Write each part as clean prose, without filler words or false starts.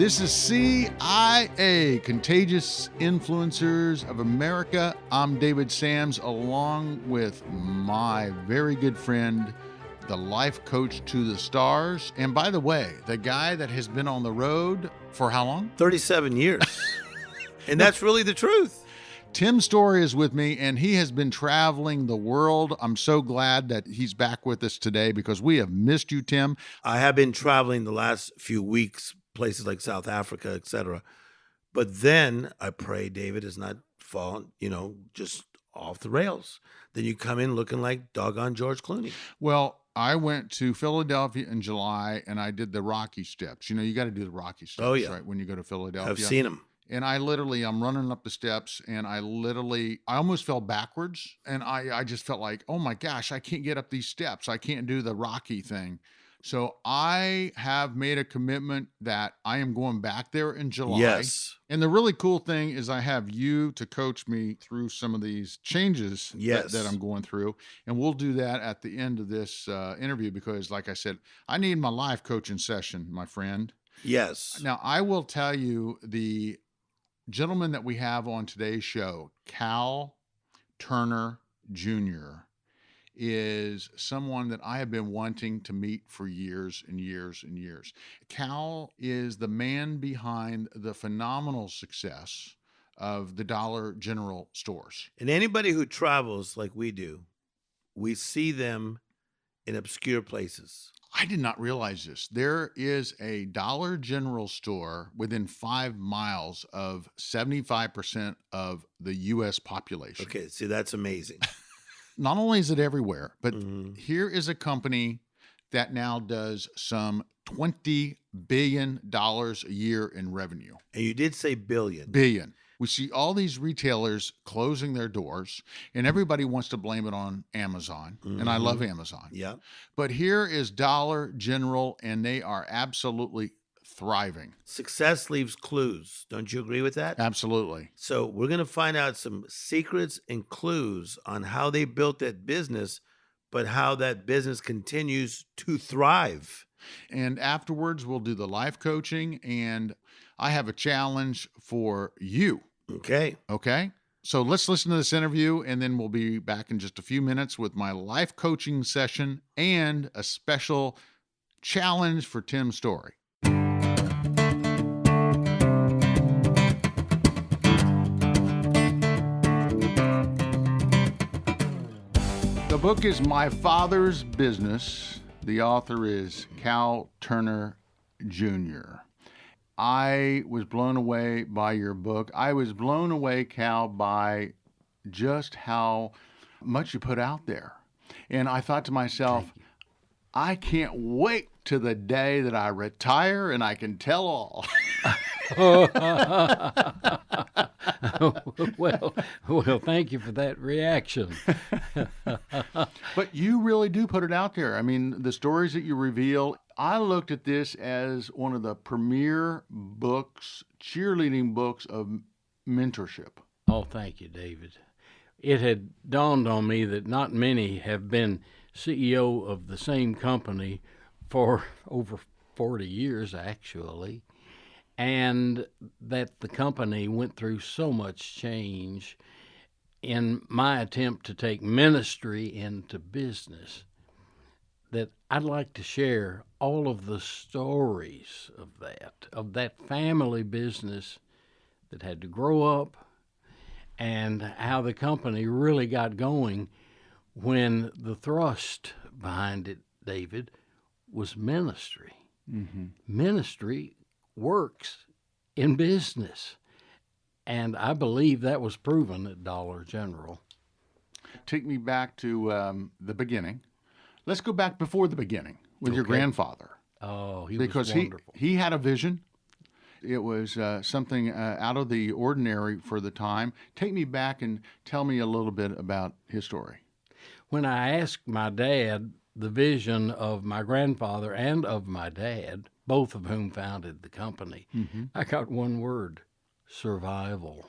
This is CIA, Contagious Influencers of America. I'm David Sams, along with my very good friend, the life coach to the stars. And by the way, the guy that has been on the road for how long? 37 years. And that's really the truth. Tim Storey is with me, and he has been traveling the world. I'm so glad that he's back with us today because we have missed you, Tim. I have been traveling the last few weeks, places like South Africa, etc. But then I pray David has not fallen, just off the rails. Then you come in looking like doggone George Clooney. Well, I went to Philadelphia in July, and I did the Rocky steps. You got to do the Rocky steps, right, when you go to Philadelphia. I've seen them. And I'm running up the steps, and I almost fell backwards. And I just felt like, oh my gosh, I can't get up these steps. I can't do the Rocky thing. So I have made a commitment that I am going back there in July. Yes. And the really cool thing is I have you to coach me through some of these changes that I'm going through. And we'll do that at the end of this interview because, like I said, I need my life coaching session, my friend. Yes. Now, I will tell you, the gentleman that we have on today's show, Cal Turner Jr., is someone that I have been wanting to meet for years and years and years. Cal is the man behind the phenomenal success of the Dollar General stores. And anybody who travels like we do, we see them in obscure places. I did not realize this. There is a Dollar General store within 5 miles of 75% of the U.S. population. Okay, see, that's amazing. Not only is it everywhere, but here is a company that now does some $20 billion a year in revenue. And you did say billion. Billion. We see all these retailers closing their doors, and everybody wants to blame it on Amazon. And I love Amazon. Yeah. But here is Dollar General, and they are absolutely thriving. Success leaves clues. Don't you agree with that? Absolutely. So we're going to find out some secrets and clues on how they built that business, but how that business continues to thrive. And afterwards, we'll do the life coaching, and I have a challenge for you. Okay. So let's listen to this interview, and then we'll be back in just a few minutes with my life coaching session and a special challenge for Tim Storey. The book is My Father's Business. The author is Cal Turner Jr. I was blown away by your book. I was blown away, Cal, by just how much you put out there. And I thought to myself, I can't wait to the day that I retire and I can tell all. Well, thank you for that reaction. But you really do put it out there. I mean, the stories that you reveal, I looked at this as one of the premier books, cheerleading books of mentorship. Oh, thank you, David. It had dawned on me that not many have been CEO of the same company for over 40 years, actually, and that the company went through so much change in my attempt to take ministry into business that I'd like to share all of the stories of that family business that had to grow up and how the company really got going when the thrust behind it, David, was ministry. Mm-hmm. Ministry works in business. And I believe that was proven at Dollar General. Take me back to the beginning. Let's go back before the beginning with your grandfather. Oh, he was wonderful. Because he had a vision. It was something out of the ordinary for the time. Take me back and tell me a little bit about his story. When I asked my dad the vision of my grandfather and of my dad, both of whom founded the company, I got one word: survival.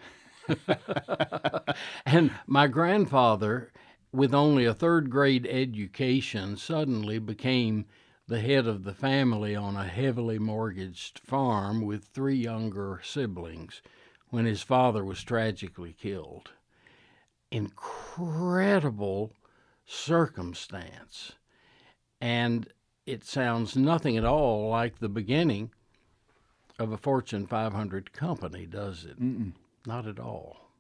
And my grandfather, with only a third grade education, suddenly became the head of the family on a heavily mortgaged farm with 3 younger siblings when his father was tragically killed. Incredible circumstance. And it sounds nothing at all like the beginning of a Fortune 500 company, does it? Mm-mm. Not at all.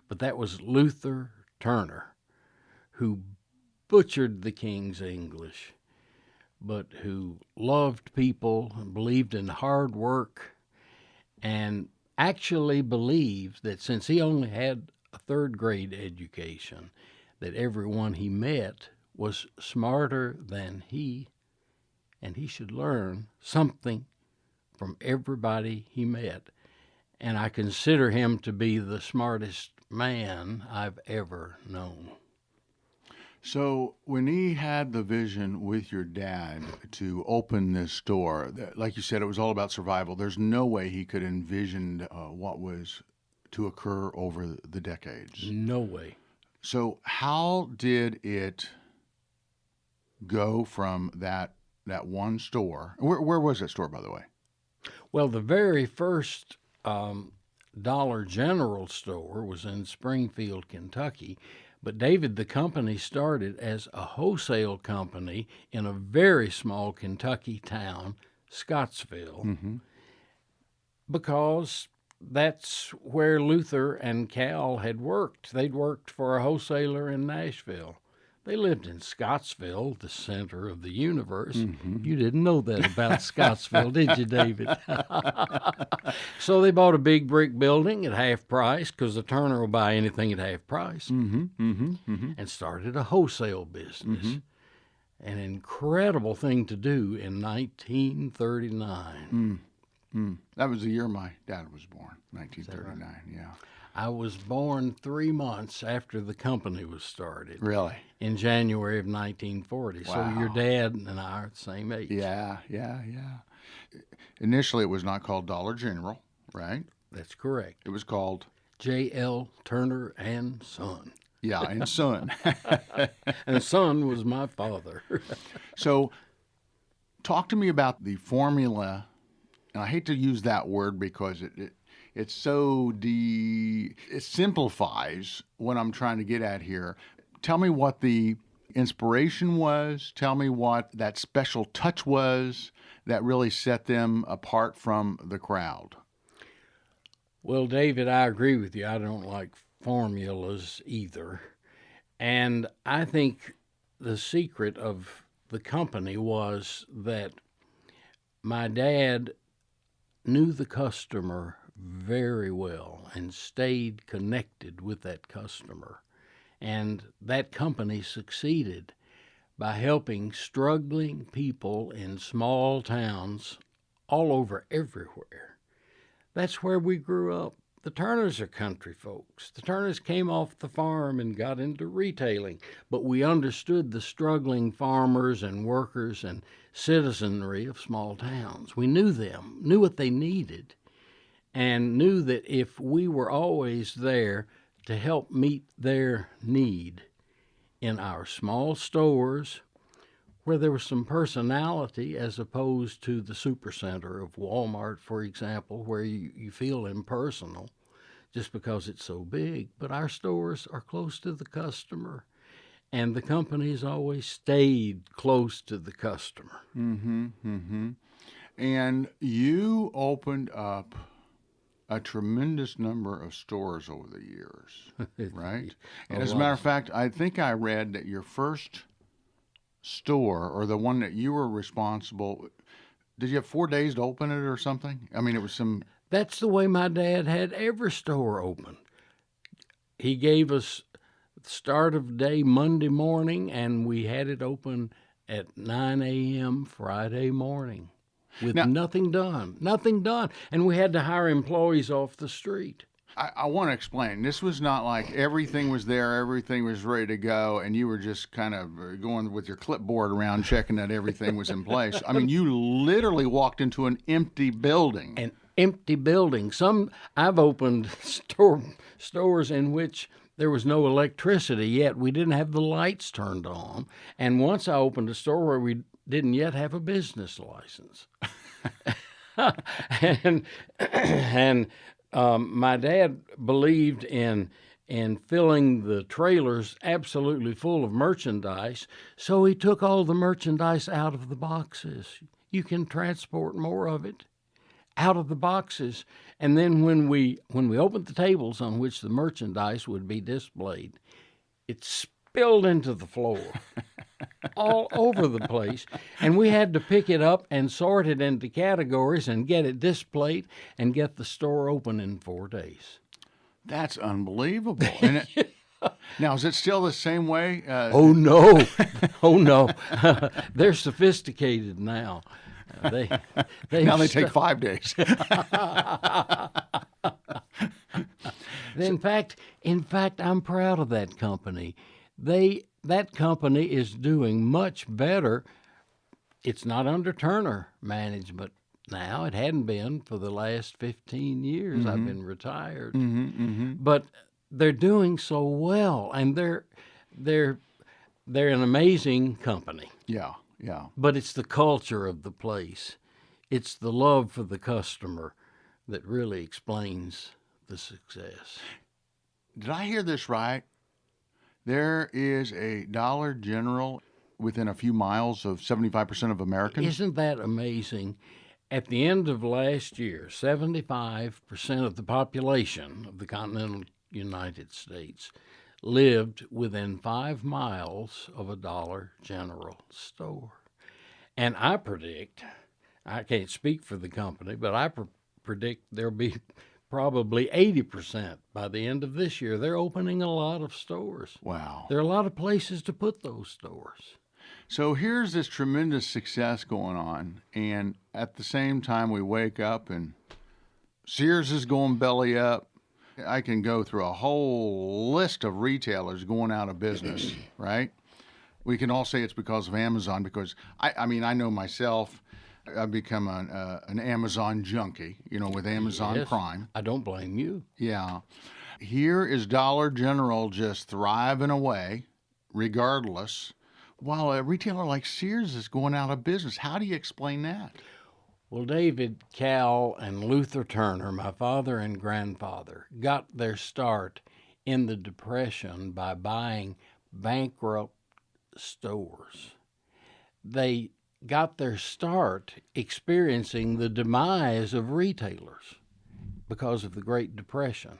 But that was Luther Turner, who butchered the King's English, but who loved people and believed in hard work, and actually believed that since he only had a 3rd grade education, that everyone he met was smarter than he, and he should learn something from everybody he met. And I consider him to be the smartest man I've ever known. So when he had the vision with your dad to open this store, like you said, it was all about survival. There's no way he could envision what was to occur over the decades. No way. So how did it go from that one store? Where was that store, by the way? Well, the very first Dollar General store was in Springfield, Kentucky. But David, the company started as a wholesale company in a very small Kentucky town, Scottsville, because that's where Luther and Cal had worked. They'd worked for a wholesaler in Nashville. They lived in Scottsville, the center of the universe. You didn't know that about Scottsville, did you, David? So they bought a big brick building at half price, because the Turner will buy anything at half price, and started a wholesale business. An incredible thing to do in 1939. That was the year my dad was born, 1939, yeah. I was born 3 months after the company was started. Really? In January of 1940. Wow. So your dad and I are the same age. Yeah. Initially, it was not called Dollar General, right? That's correct. It was called J.L. Turner and Son. Yeah, and Son. And Son was my father. So talk to me about the formula, and I hate to use that word because it's so it simplifies what I'm trying to get at here. Tell me what the inspiration was. Tell me what that special touch was that really set them apart from the crowd. Well, David, I agree with you. I don't like formulas either. And I think the secret of the company was that my dad knew the customer very well and stayed connected with that customer. And that company succeeded by helping struggling people in small towns all over everywhere. That's where we grew up. The Turners are country folks. The Turners came off the farm and got into retailing, but we understood the struggling farmers and workers and citizenry of small towns. We knew them, knew what they needed, and knew that if we were always there to help meet their need in our small stores, where there was some personality as opposed to the supercenter of Walmart, for example, where you feel impersonal just because it's so big. But our stores are close to the customer, and the company's always stayed close to the customer. And you opened up a tremendous number of stores over the years, right? And as a matter of fact, I think I read that your first store, or the one that you were responsible, did you have 4 days to open it or something? I mean, it was some... That's the way my dad had every store open. He gave us the start of the day Monday morning, and we had it open at 9 a.m. Friday morning with nothing done. And we had to hire employees off the street. I want to explain. This was not like everything was there, everything was ready to go, and you were just kind of going with your clipboard around checking that everything was in place. I mean, you literally walked into an empty building. An empty building. I've opened stores in which there was no electricity yet. We didn't have the lights turned on. And once I opened a store where we didn't yet have a business license. and my dad believed in filling the trailers absolutely full of merchandise, so he took all the merchandise out of the boxes. You can transport more of it out of the boxes, and then when we opened the tables on which the merchandise would be displayed, it spilled into the floor. All over the place, and we had to pick it up and sort it into categories and get it displayed and get the store open in 4 days. That's unbelievable. And now, is it still the same way? Oh no, oh no, they're sophisticated now. They take 5 days. In fact, I'm proud of that company. That company is doing much better. It's not under Turner management now. It hadn't been for the last 15 years. I've been retired. But they're doing so well, and they're an amazing company. Yeah. But it's the culture of the place. It's the love for the customer that really explains the success. Did I hear this right? There is a Dollar General within a few miles of 75% of Americans? Isn't that amazing? At the end of last year, 75% of the population of the continental United States lived within 5 miles of a Dollar General store. And I predict, I can't speak for the company, but I predict there'll be probably 80% by the end of this year. They're opening a lot of stores. Wow. There are a lot of places to put those stores. So here's this tremendous success going on, and at the same time we wake up and Sears is going belly up. I can go through a whole list of retailers going out of business, right? We can all say it's because of Amazon, because I mean, I know myself, I've become an Amazon junkie, with Amazon Yes, Prime. I don't blame you. Yeah. Here is Dollar General just thriving away, regardless, while a retailer like Sears is going out of business. How do you explain that? Well, David, Cal, and Luther Turner, my father and grandfather, got their start in the Depression by buying bankrupt stores. They got their start experiencing the demise of retailers because of the Great Depression.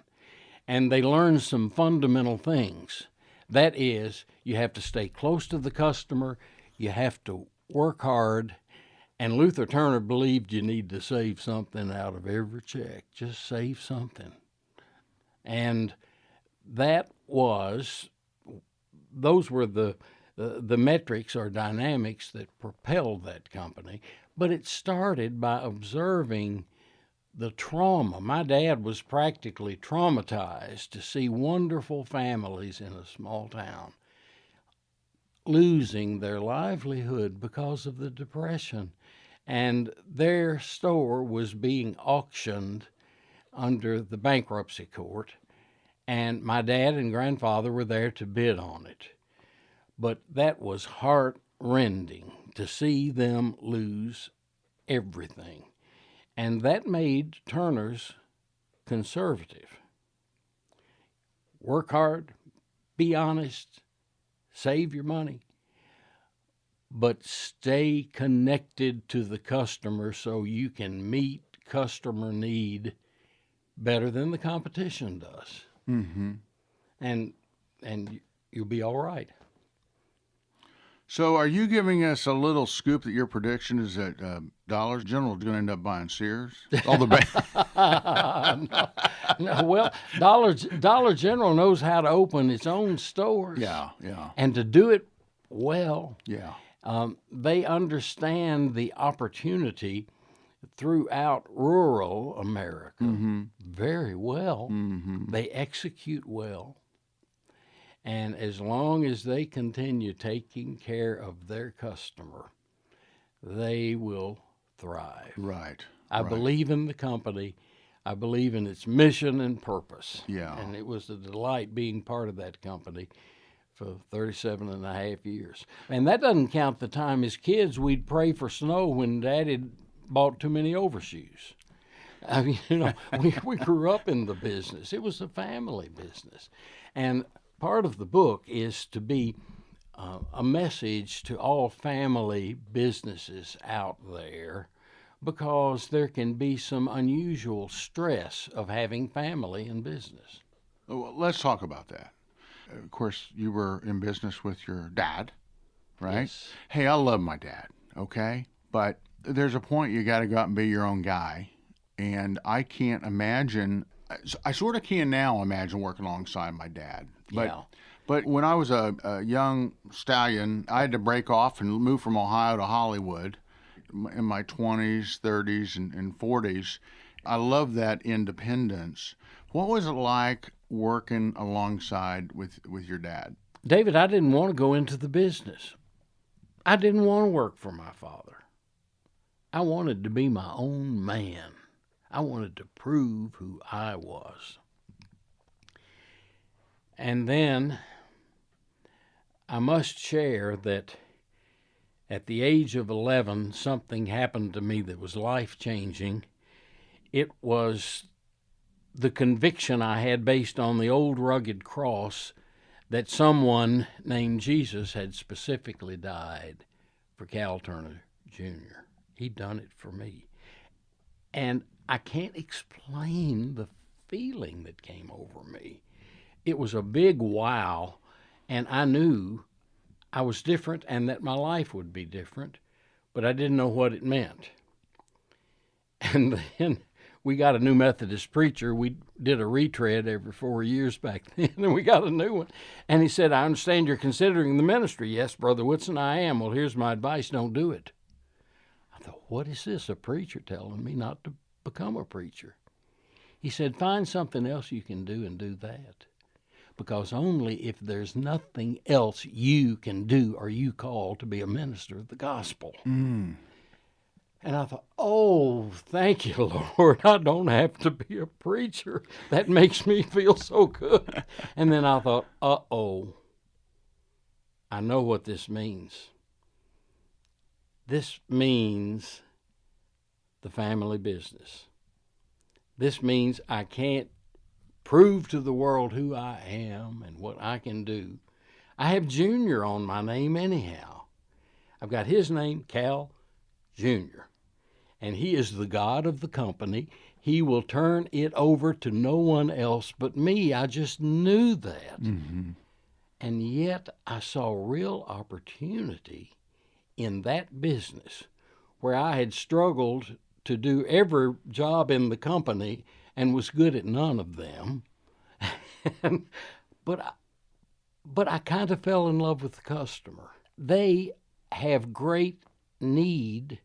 And they learned some fundamental things. That is, you have to stay close to the customer, you have to work hard, and Luther Turner believed you need to save something out of every check. Just save something. And those were the metrics or dynamics that propelled that company. But it started by observing the trauma. My dad was practically traumatized to see wonderful families in a small town losing their livelihood because of the Depression. And their store was being auctioned under the bankruptcy court, and my dad and grandfather were there to bid on it. But that was heart-rending to see them lose everything. And that made Turner's conservative. Work hard, be honest, save your money, but stay connected to the customer so you can meet customer need better than the competition does. Mm-hmm. And you'll be all right. So are you giving us a little scoop that your prediction is that Dollar General is going to end up buying Sears? All the No, well, Dollar General knows how to open its own stores. Yeah. And to do it well. Yeah. They understand the opportunity throughout rural America very well. Mm-hmm. They execute well. And as long as they continue taking care of their customer, they will thrive. Right. I believe in the company. I believe in its mission and purpose. Yeah. And it was a delight being part of that company for 37 and a half years. And that doesn't count the time as kids we'd pray for snow when Daddy bought too many overshoes. I mean, we grew up in the business. It was a family business. And part of the book is to be a message to all family businesses out there, because there can be some unusual stress of having family in business. Well, let's talk about that. Of course, you were in business with your dad, right? Yes. Hey, I love my dad, okay? But there's a point you got to go out and be your own guy. And I can't imagine, I sort of can now imagine working alongside my dad. But when I was a young stallion, I had to break off and move from Ohio to Hollywood in my 20s, 30s, and 40s. I love that independence. What was it like working alongside with your dad? David, I didn't want to go into the business. I didn't want to work for my father. I wanted to be my own man. I wanted to prove who I was. And then I must share that at the age of 11, something happened to me that was life-changing. It was the conviction I had based on the old rugged cross that someone named Jesus had specifically died for Cal Turner Jr. He'd done it for me. And I can't explain the feeling that came over me. It was a big wow, and I knew I was different and that my life would be different, but I didn't know what it meant. And then we got a new Methodist preacher. We did a retread every 4 years back then, and we got a new one. And he said, I understand you're considering the ministry. Yes, Brother Whitson, I am. Well, here's my advice. Don't do it. I thought, what is this? A preacher telling me not to become a preacher. He said, find something else you can do and do that. Because only if there's nothing else you can do are you called to be a minister of the gospel. And I thought, oh, thank you, Lord. I don't have to be a preacher. That makes me feel so good. And then I thought, uh-oh, I know what this means. This means the family business. This means I can't prove to the world who I am and what I can do. I have Junior on my name anyhow. I've got his name, Cal Jr., and he is the God of the company. He will turn it over to no one else but me. I just knew that. Mm-hmm. And yet I saw real opportunity in that business where I had struggled to do every job in the company and was good at none of them. But I kind of fell in love with the customer. They have great need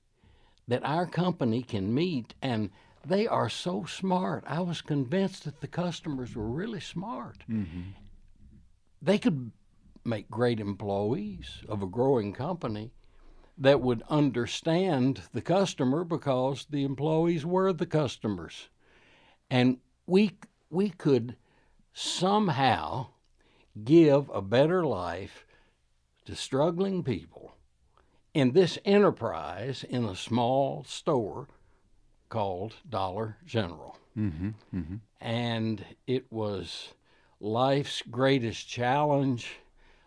that our company can meet, and they are so smart. I was convinced that the customers were really smart. Mm-hmm. They could make great employees of a growing company that would understand the customer because the employees were the customers. And we could somehow give a better life to struggling people in this enterprise in a small store called Dollar General. Mm-hmm, mm-hmm. And it was life's greatest challenge,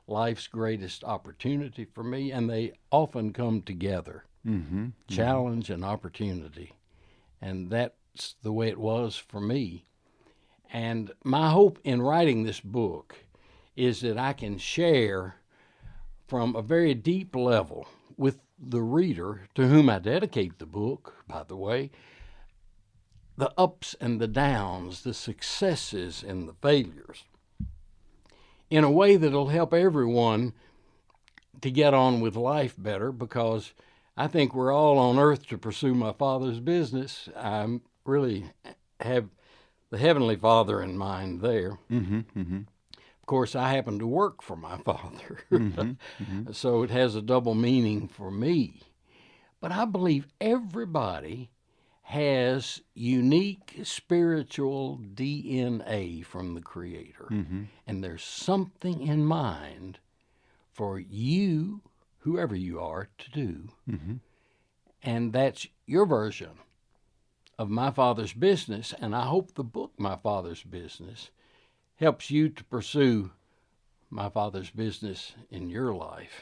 life's greatest opportunity for me, and they often come together, mm-hmm, challenge mm-hmm. and opportunity. And that's the way it was for me. And my hope in writing this book is that I can share from a very deep level with the reader, to whom I dedicate the book, by the way, the ups and the downs, the successes and the failures, in a way that'll help everyone to get on with life better, because I think we're all on earth to pursue my Father's business. I really have the Heavenly Father in mind there. Mm-hmm, mm-hmm. Of course, I happen to work for my Father, mm-hmm, mm-hmm. So it has a double meaning for me. But I believe everybody has unique spiritual DNA from the Creator. And there's something in mind for you, whoever you are, to do. And that's your version of My Father's Business. And I hope the book, My Father's Business, helps you to pursue My Father's business in your life.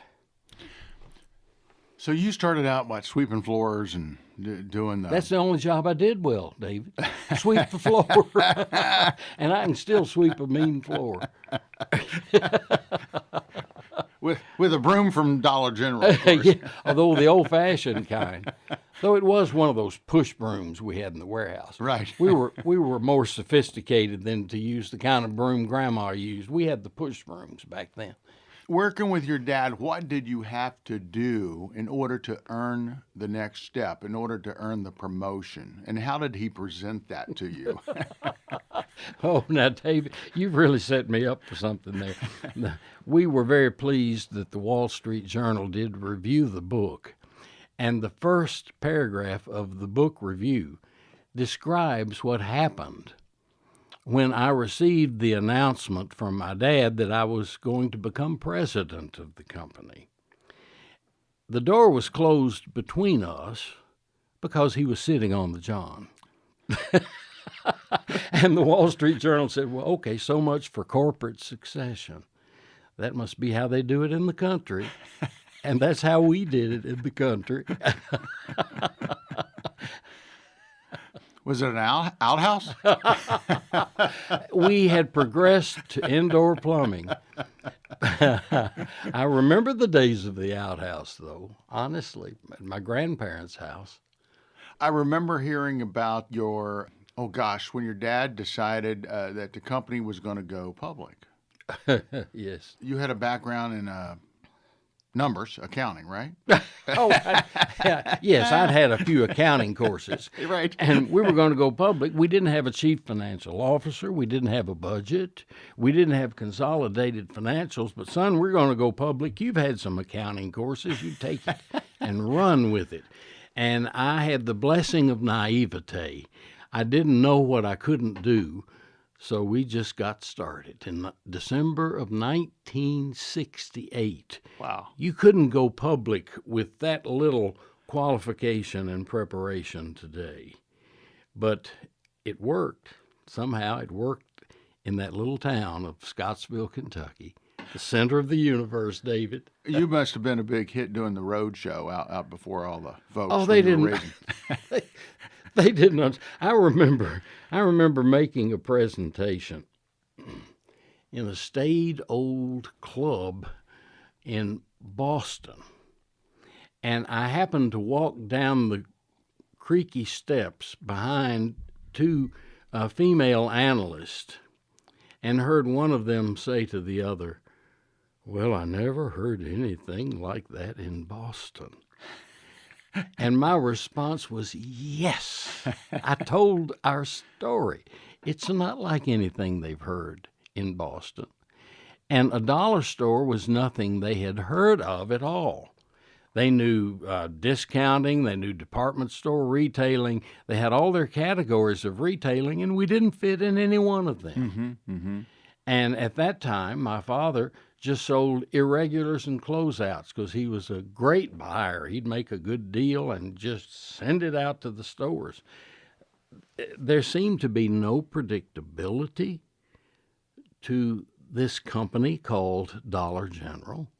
So you started out, what, sweeping floors and doing the... That's the only job I did well, David. Sweep the floor. And I can still sweep a mean floor. With a broom from Dollar General, of course. Yeah, although the old-fashioned kind. Though it was one of those push brooms we had in the warehouse. Right. We were more sophisticated than to use the kind of broom Grandma used. We had the push brooms back then. Working with your dad, what did you have to do in order to earn the next step, in order to earn the promotion? And how did he present that to you? Oh, now, David, you've really set me up for something there. We were very pleased that the Wall Street Journal did review the book. And the first paragraph of the book review describes what happened when I received the announcement from my dad that I was going to become president of the company. The door was closed between us because he was sitting on the john. And the Wall Street Journal said, well, okay, so much for corporate succession. That must be how they do it in the country. And that's how we did it in the country. Was it an outhouse? We had progressed to indoor plumbing. I remember the days of the outhouse, though, honestly, at my grandparents' house. I remember hearing about your, when your dad decided that the company was going to go public. Yes. You had a background in numbers, accounting, right? Yes, I'd had a few accounting courses. Right. And we were going to go public. We didn't have a chief financial officer. We didn't have a budget. We didn't have consolidated financials. But, son, we're going to go public. You've had some accounting courses. You take it and run with it. And I had the blessing of naivete. I didn't know what I couldn't do. So we just got started in December of 1968. Wow. You couldn't go public with that little qualification and preparation today. But it worked. Somehow it worked in that little town of Scottsville, Kentucky, the center of the universe, David. You must have been a big hit doing the road show out before all the folks. Oh, they when you were didn't. raising. They didn't. I remember making a presentation in a staid old club in Boston, and I happened to walk down the creaky steps behind two female analysts, and heard one of them say to the other, "Well, I never heard anything like that in Boston." And my response was, yes. I told our story. It's not like anything they've heard in Boston. And a dollar store was nothing they had heard of at all. They knew discounting, they knew department store retailing. They had all their categories of retailing, and we didn't fit in any one of them. And at that time, my father just sold irregulars and closeouts because he was a great buyer. He'd make a good deal and just send it out to the stores. There seemed to be no predictability to this company called Dollar General,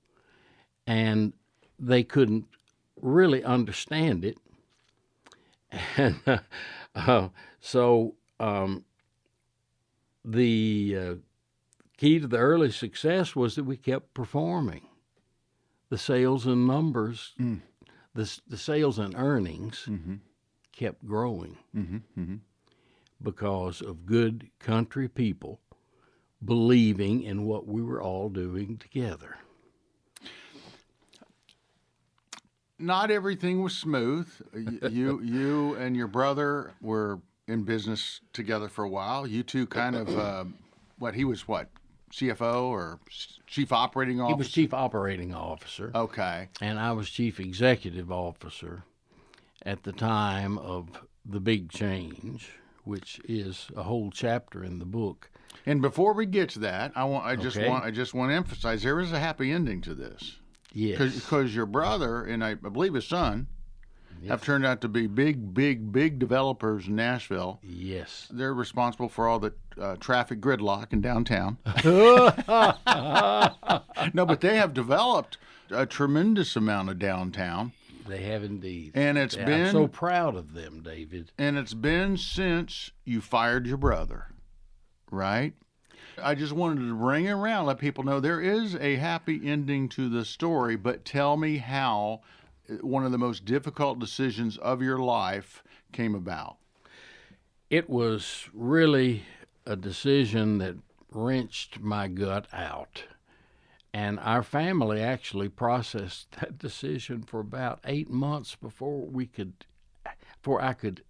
and they couldn't really understand it. And so the key to the early success was that we kept performing. The sales and numbers, the sales and earnings kept growing because of good country people believing in what we were all doing together. Not everything was smooth. You and your brother were in business together for a while. You two kind of, he was CFO or Chief Operating Officer? He was Chief Operating Officer. Okay. And I was Chief Executive Officer at the time of the big change, which is a whole chapter in the book. And before we get to that, I just Okay. want to emphasize there is a happy ending to this. Yes. Because your brother and I believe his son Yes. have turned out to be big developers in Nashville. Yes. They're responsible for all the traffic gridlock in downtown. No, but they have developed a tremendous amount of downtown. They have indeed. And it's been I'm so proud of them, David. And it's been since you fired your brother, right? I just wanted to bring it around, let people know there is a happy ending to the story, but tell me how one of the most difficult decisions of your life came about. It was really a decision that wrenched my gut out. And our family actually processed that decision for about 8 months before I could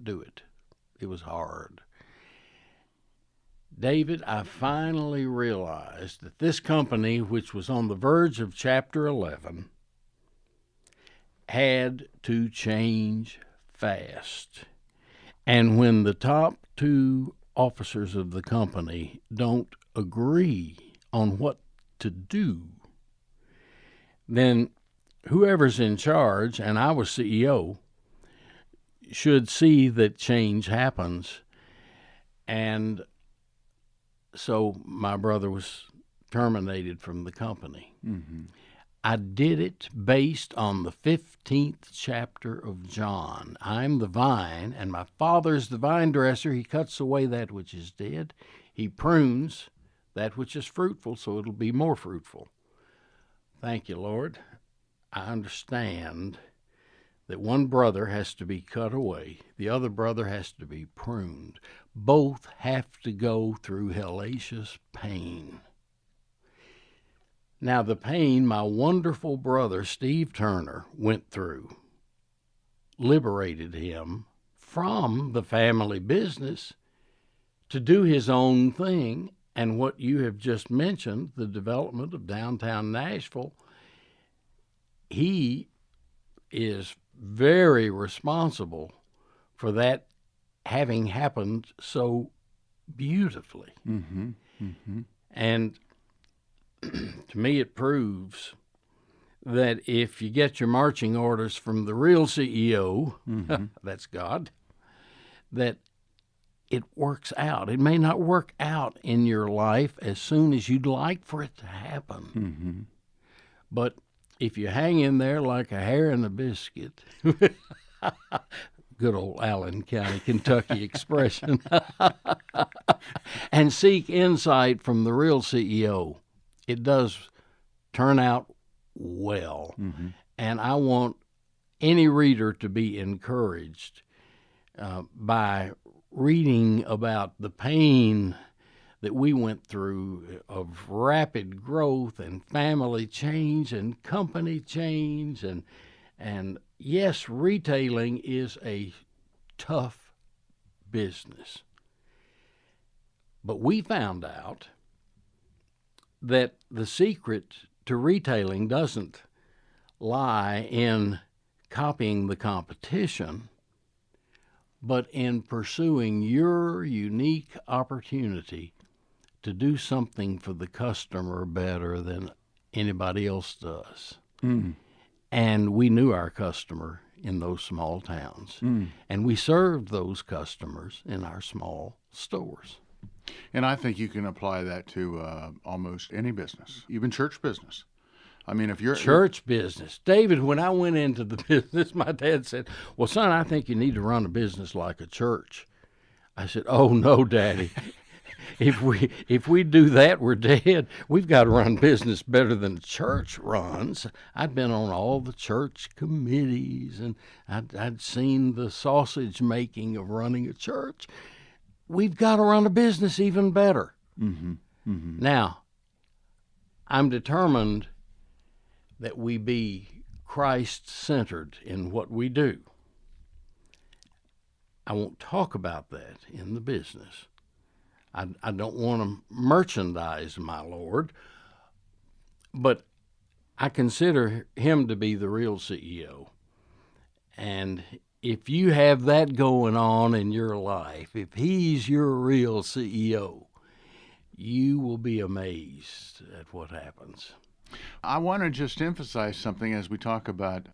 do it. It was hard. David, I finally realized that this company, which was on the verge of Chapter 11, had to change fast. And when the top 2 officers of the company don't agree on what to do, then whoever's in charge, and I was CEO, should see that change happens. And so my brother was terminated from the company. Mm-hmm. I did it based on the 15th chapter of John. I'm the vine, and my Father's the vine dresser. He cuts away that which is dead. He prunes that which is fruitful, so it'll be more fruitful. Thank you, Lord. I understand that one brother has to be cut away. The other brother has to be pruned. Both have to go through hellacious pain. Now, the pain my wonderful brother, Steve Turner, went through liberated him from the family business to do his own thing. And what you have just mentioned, the development of downtown Nashville, he is very responsible for that having happened so beautifully. Mm-hmm. Mm-hmm. And to me, it proves that if you get your marching orders from the real CEO, Mm-hmm. that's God, that it works out. It may not work out in your life as soon as you'd like for it to happen. Mm-hmm. But if you hang in there like a hare in a biscuit, good old Allen County, Kentucky expression, and seek insight from the real CEO, it does turn out well. Mm-hmm. And I want any reader to be encouraged by reading about the pain that we went through of rapid growth and family change and company change. And yes, retailing is a tough business. But we found out that the secret to retailing doesn't lie in copying the competition, but in pursuing your unique opportunity to do something for the customer better than anybody else does. Mm. And we knew our customer in those small towns, and we served those customers in our small stores. And I think you can apply that to almost any business, even church business. I mean, if you're Church business. David, when I went into the business, my dad said, "Well, son, I think you need to run a business like a church." I said, "Oh, no, Daddy. If we do that, we're dead. We've got to run business better than the church runs." I'd been on all the church committees, and I'd seen the sausage making of running a church. We've got to run a business even better. Mm-hmm. Mm-hmm. Now, I'm determined that we be Christ-centered in what we do. I won't talk about that in the business. I don't want to merchandise my Lord, but I consider him to be the real CEO. And if you have that going on in your life, if he's your real CEO, you will be amazed at what happens. I want to just emphasize something as we talk about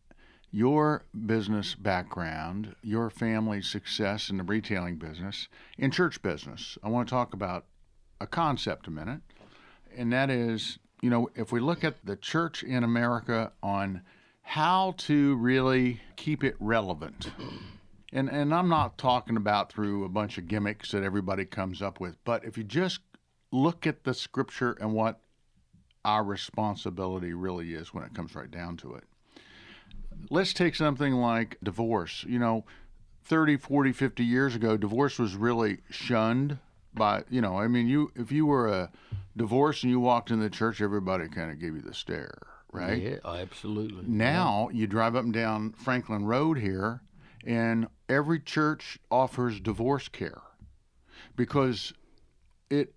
your business background, your family's success in the retailing business, in church business. I want to talk about a concept a minute, and that is, if we look at the church in America on how to really keep it relevant. And I'm not talking about through a bunch of gimmicks that everybody comes up with, but if you just look at the scripture and what our responsibility really is when it comes right down to it. Let's take something like divorce. 30, 40, 50 years ago, divorce was really shunned by, if you were divorced and you walked in the church, everybody kind of gave you the stare, right? Yeah, absolutely. Now you drive up and down Franklin Road here, and every church offers divorce care because it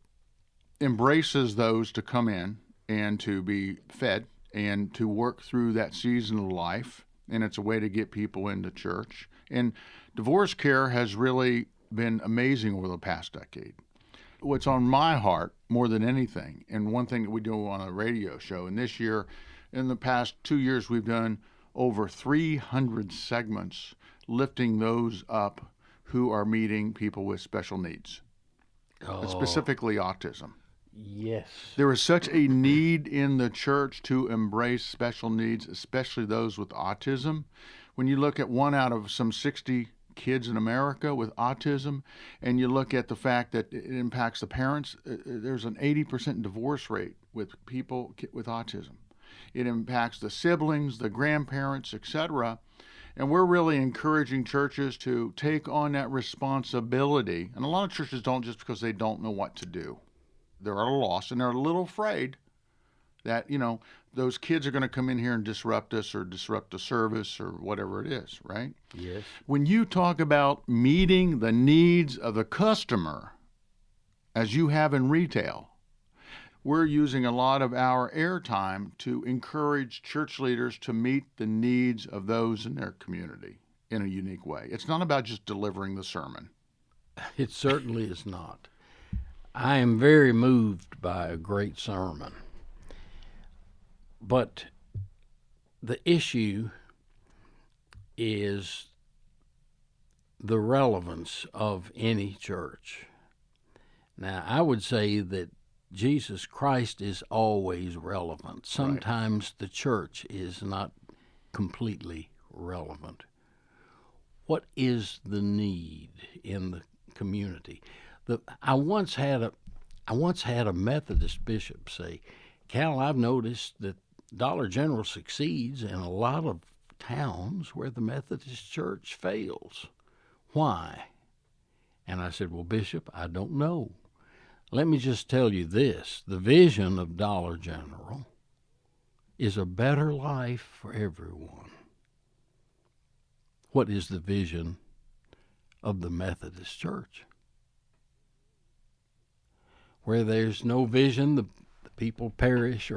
embraces those to come in and to be fed and to work through that season of life, and it's a way to get people into church. And divorce care has really been amazing over the past decade. What's on my heart more than anything, and one thing that we do on a radio show, and this year, in the past 2 years, we've done over 300 segments lifting those up who are meeting people with special needs, specifically autism. Yes. There is such a need in the church to embrace special needs, especially those with autism. When you look at 1 out of some 60 kids in America with autism, and you look at the fact that it impacts the parents, there's an 80% divorce rate with people with autism. It impacts the siblings, the grandparents, etc. And we're really encouraging churches to take on that responsibility. And a lot of churches don't, just because they don't know what to do. They're at a loss, and they're a little afraid that, those kids are going to come in here and disrupt us or disrupt the service or whatever it is, right? Yes. When you talk about meeting the needs of the customer, as you have in retail, we're using a lot of our airtime to encourage church leaders to meet the needs of those in their community in a unique way. It's not about just delivering the sermon. It certainly is not. I am very moved by a great sermon. But the issue is the relevance of any church. Now, I would say that Jesus Christ is always relevant. Sometimes the church is not completely relevant. What is the need in the community? I once had a Methodist bishop say, "Cal, I've noticed that Dollar General succeeds in a lot of towns where the Methodist Church fails. Why?" And I said, "Well, Bishop, I don't know. Let me just tell you this. The vision of Dollar General is a better life for everyone. What is the vision of the Methodist Church? Where there's no vision, the people perish.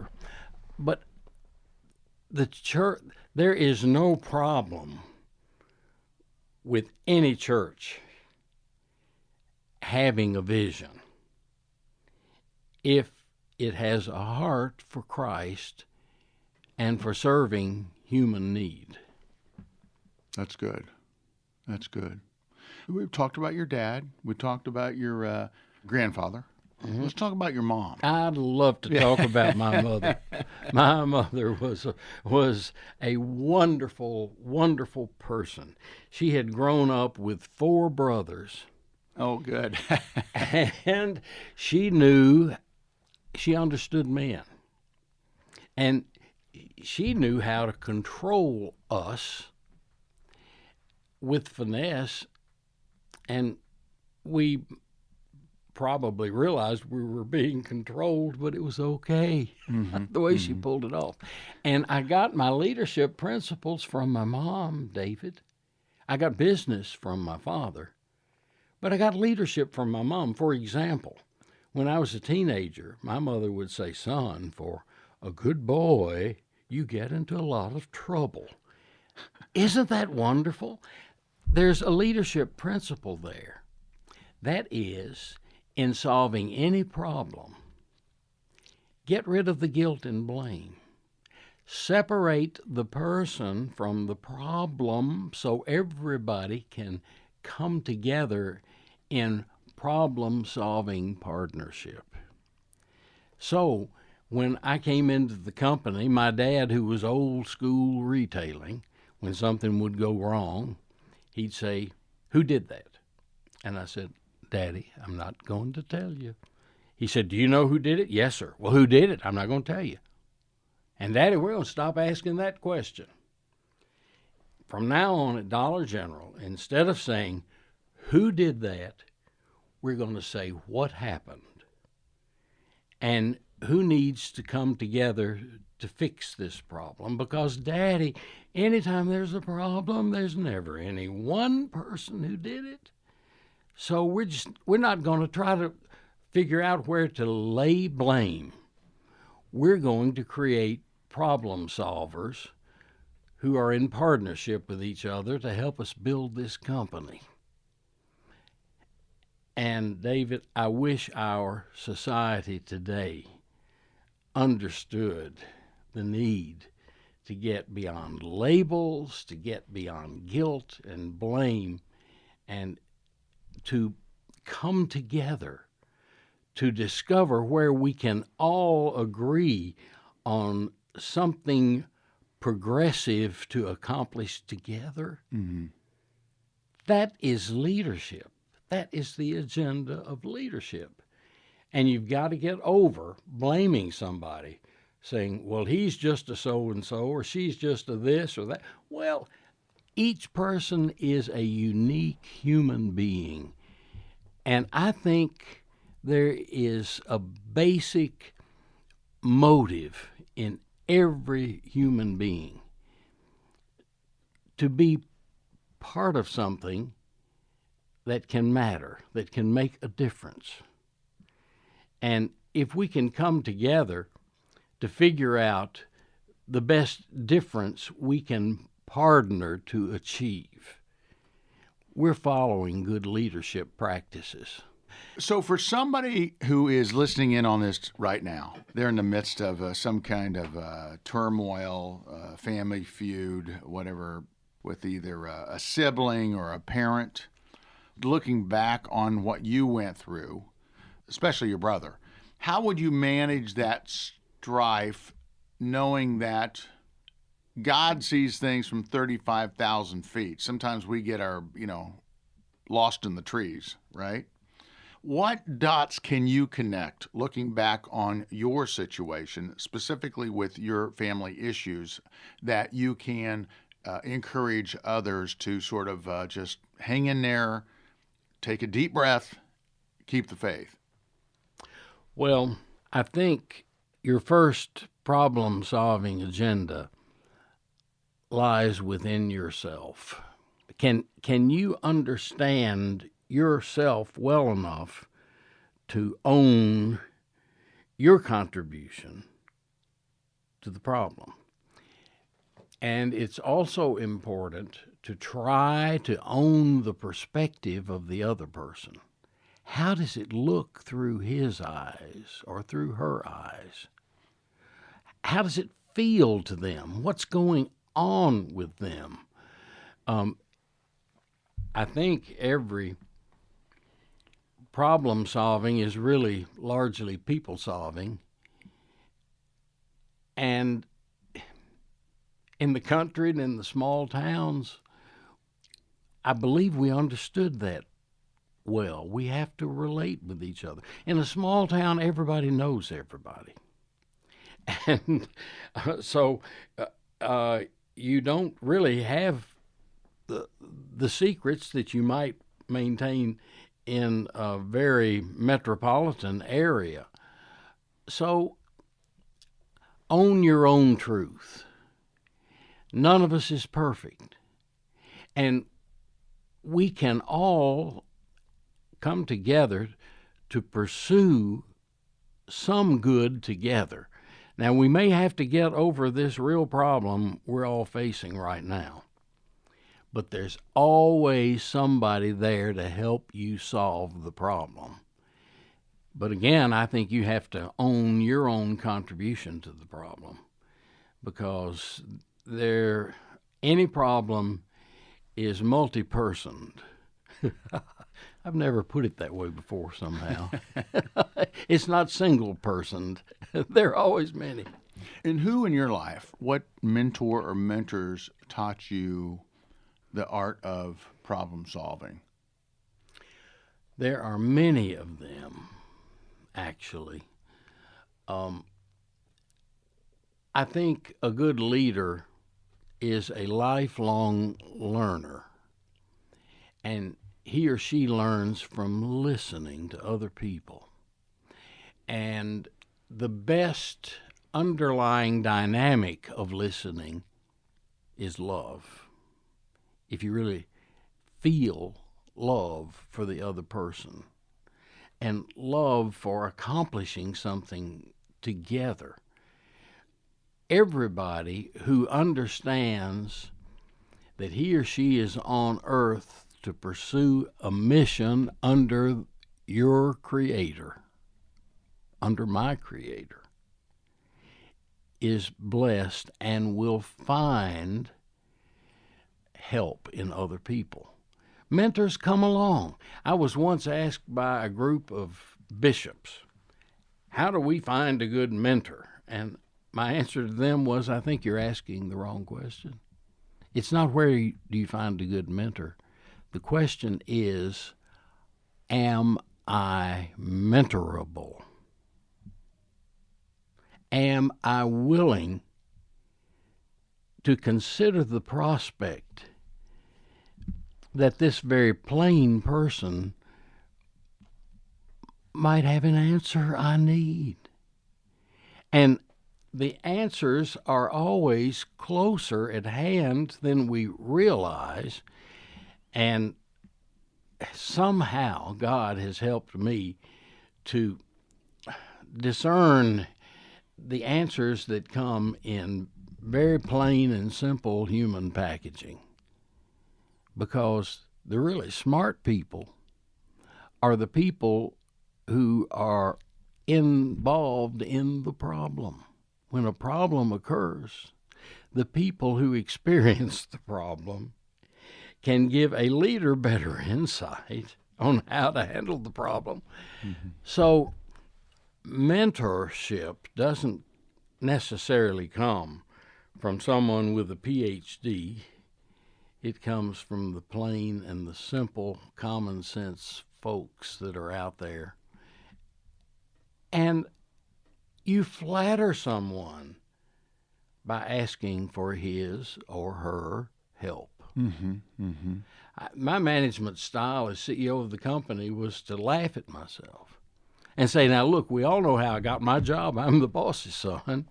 But the church, there is no problem with any church having a vision if it has a heart for Christ and for serving human need." That's good. That's good. We've talked about your dad. We talked about your grandfather. Mm-hmm. Let's talk about your mom. I'd love to talk about my mother. My mother was a wonderful, wonderful person. She had grown up with 4 brothers. Oh, good. And she understood men. And she knew how to control us with finesse, and we probably realized we were being controlled, but it was okay, the way she pulled it off. And I got my leadership principles from my mom, David. I got business from my father, but I got leadership from my mom. For example, when I was a teenager, my mother would say, "Son, for a good boy, you get into a lot of trouble." Isn't that wonderful? there's a leadership principle there. That is, in solving any problem, get rid of the guilt and blame. Separate the person from the problem so everybody can come together in problem-solving partnership. So when I came into the company, my dad, who was old school retailing, when something would go wrong, he'd say, "Who did that?" And I said, "Daddy, I'm not going to tell you." He said, "Do you know who did it?" "Yes, sir." "Well, who did it?" "I'm not going to tell you." And Daddy, we're going to stop asking that question. From now on at Dollar General, instead of saying, "Who did that?" we're going to say, "What happened?" And who needs to come together to fix this problem? Because, Daddy, anytime there's a problem, there's never any one person who did it. So we're not going to try to figure out where to lay blame. We're going to create problem solvers who are in partnership with each other to help us build this company. And David, I wish our society today understood the need to get beyond labels, to get beyond guilt and blame, and to come together to discover where we can all agree on something progressive to accomplish together. Mm-hmm. That is leadership. That is the agenda of leadership. And you've got to get over blaming somebody, saying, "Well, he's just a so-and-so, or she's just a this or that." Well, each person is a unique human being. And I think there is a basic motive in every human being to be part of something that can matter, that can make a difference. And if we can come together to figure out the best difference we can partner to achieve, we're following good leadership practices. So for somebody who is listening in on this right now, they're in the midst of some kind of turmoil, family feud, whatever, with either a sibling or a parent, looking back on what you went through, especially your brother, how would you manage that strife knowing that God sees things from 35,000 feet? Sometimes we get our, lost in the trees, right? What dots can you connect looking back on your situation, specifically with your family issues, that you can encourage others to sort of just hang in there, take a deep breath, keep the faith? Well, I think your first problem-solving agenda lies within yourself. Can you understand yourself well enough to own your contribution to the problem? And it's also important to try to own the perspective of the other person. How does it look through his eyes or through her eyes? How does it feel to them? What's going on with them? I think every problem solving is really largely people solving. And in the country and in the small towns, I believe we understood that well. We have to relate with each other. In a small town, everybody knows everybody. And so you don't really have the secrets that you might maintain in a very metropolitan area. So own your own truth. None of us is perfect. And we can all come together to pursue some good together. Now, we may have to get over this real problem we're all facing right now. but there's always somebody there to help you solve the problem. But again, I think you have to own your own contribution to the problem, because any problem is multi-personed. I've never put it that way before somehow. It's not single-personed. There are always many. And who in your life, what mentor or mentors taught you the art of problem solving? There are many of them, actually. I think a good leader is a lifelong learner, and he or she learns from listening to other people. And the best underlying dynamic of listening is love. If you really feel love for the other person and love for accomplishing something together, everybody who understands that he or she is on earth to pursue a mission under your Creator, under my Creator, is blessed and will find help in other people. Mentors come along. I was once asked by a group of bishops, how do we find a good mentor? And my answer to them was, I think you're asking the wrong question. It's not where do you find a good mentor. The question is, am I mentorable? Am I willing to consider the prospect that this very plain person might have an answer I need? And the answers are always closer at hand than we realize. And somehow God has helped me to discern the answers that come in very plain and simple human packaging. Because the really smart people are the people who are involved in the problem. When a problem occurs, the people who experience the problem can give a leader better insight on how to handle the problem. Mm-hmm. So mentorship doesn't necessarily come from someone with a PhD. It comes from the plain and the simple, common sense folks that are out there. And you flatter someone by asking for his or her help. Mm-hmm, mm-hmm. My management style as CEO of the company was to laugh at myself and say, now, look, we all know how I got my job. I'm the boss's son.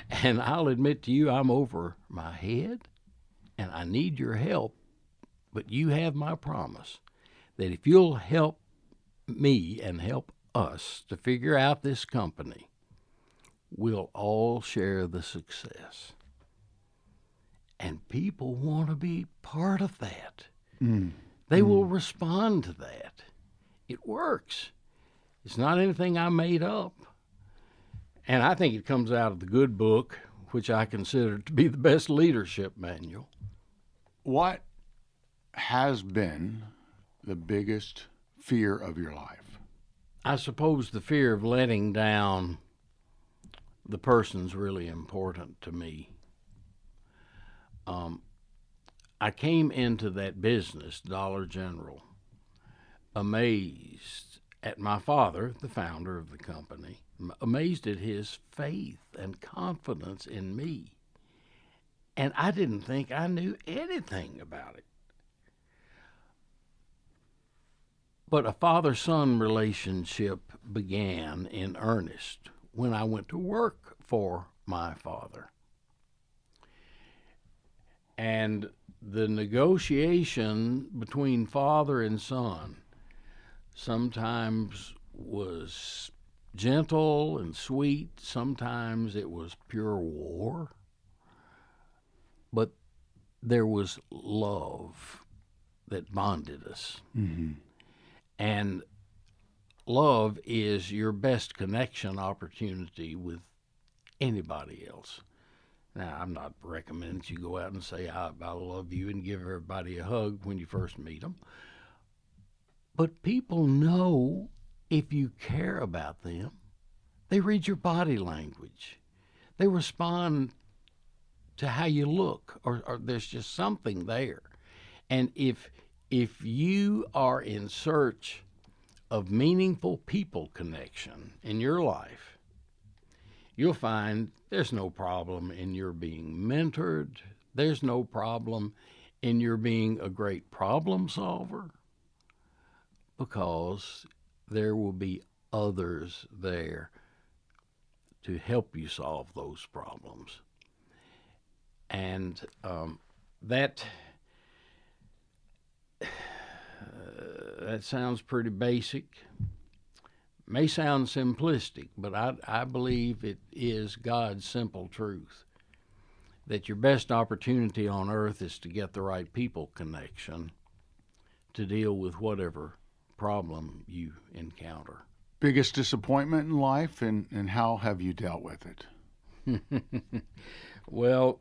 And I'll admit to you, I'm over my head, and I need your help. But you have my promise that if you'll help me and help us to figure out this company, we'll all share the success. And people want to be part of that. They will respond to that. It works. It's not anything I made up. And I think it comes out of the good book, which I consider to be the best leadership manual. What has been the biggest fear of your life? I suppose the fear of letting down the person's really important to me. I came into that business, Dollar General, amazed at my father, the founder of the company, amazed at his faith and confidence in me. And I didn't think I knew anything about it. But a father-son relationship began in earnest when I went to work for my father. And the negotiation between father and son sometimes was gentle and sweet, sometimes it was pure war. But there was love that bonded us. Mm-hmm. And love is your best connection opportunity with anybody else. Now, I'm not recommending that you go out and say, I love you, and give everybody a hug when you first meet them. But people know if you care about them. They read your body language. They respond to how you look, or there's just something there. And if you are in search of meaningful people connection in your life, you'll find there's no problem in your being mentored. There's no problem in your being a great problem solver, because there will be others there to help you solve those problems. And that sounds pretty basic. May sound simplistic, but I believe it is God's simple truth that your best opportunity on earth is to get the right people connection to deal with whatever problem you encounter. Biggest disappointment in life, and how have you dealt with it? Well,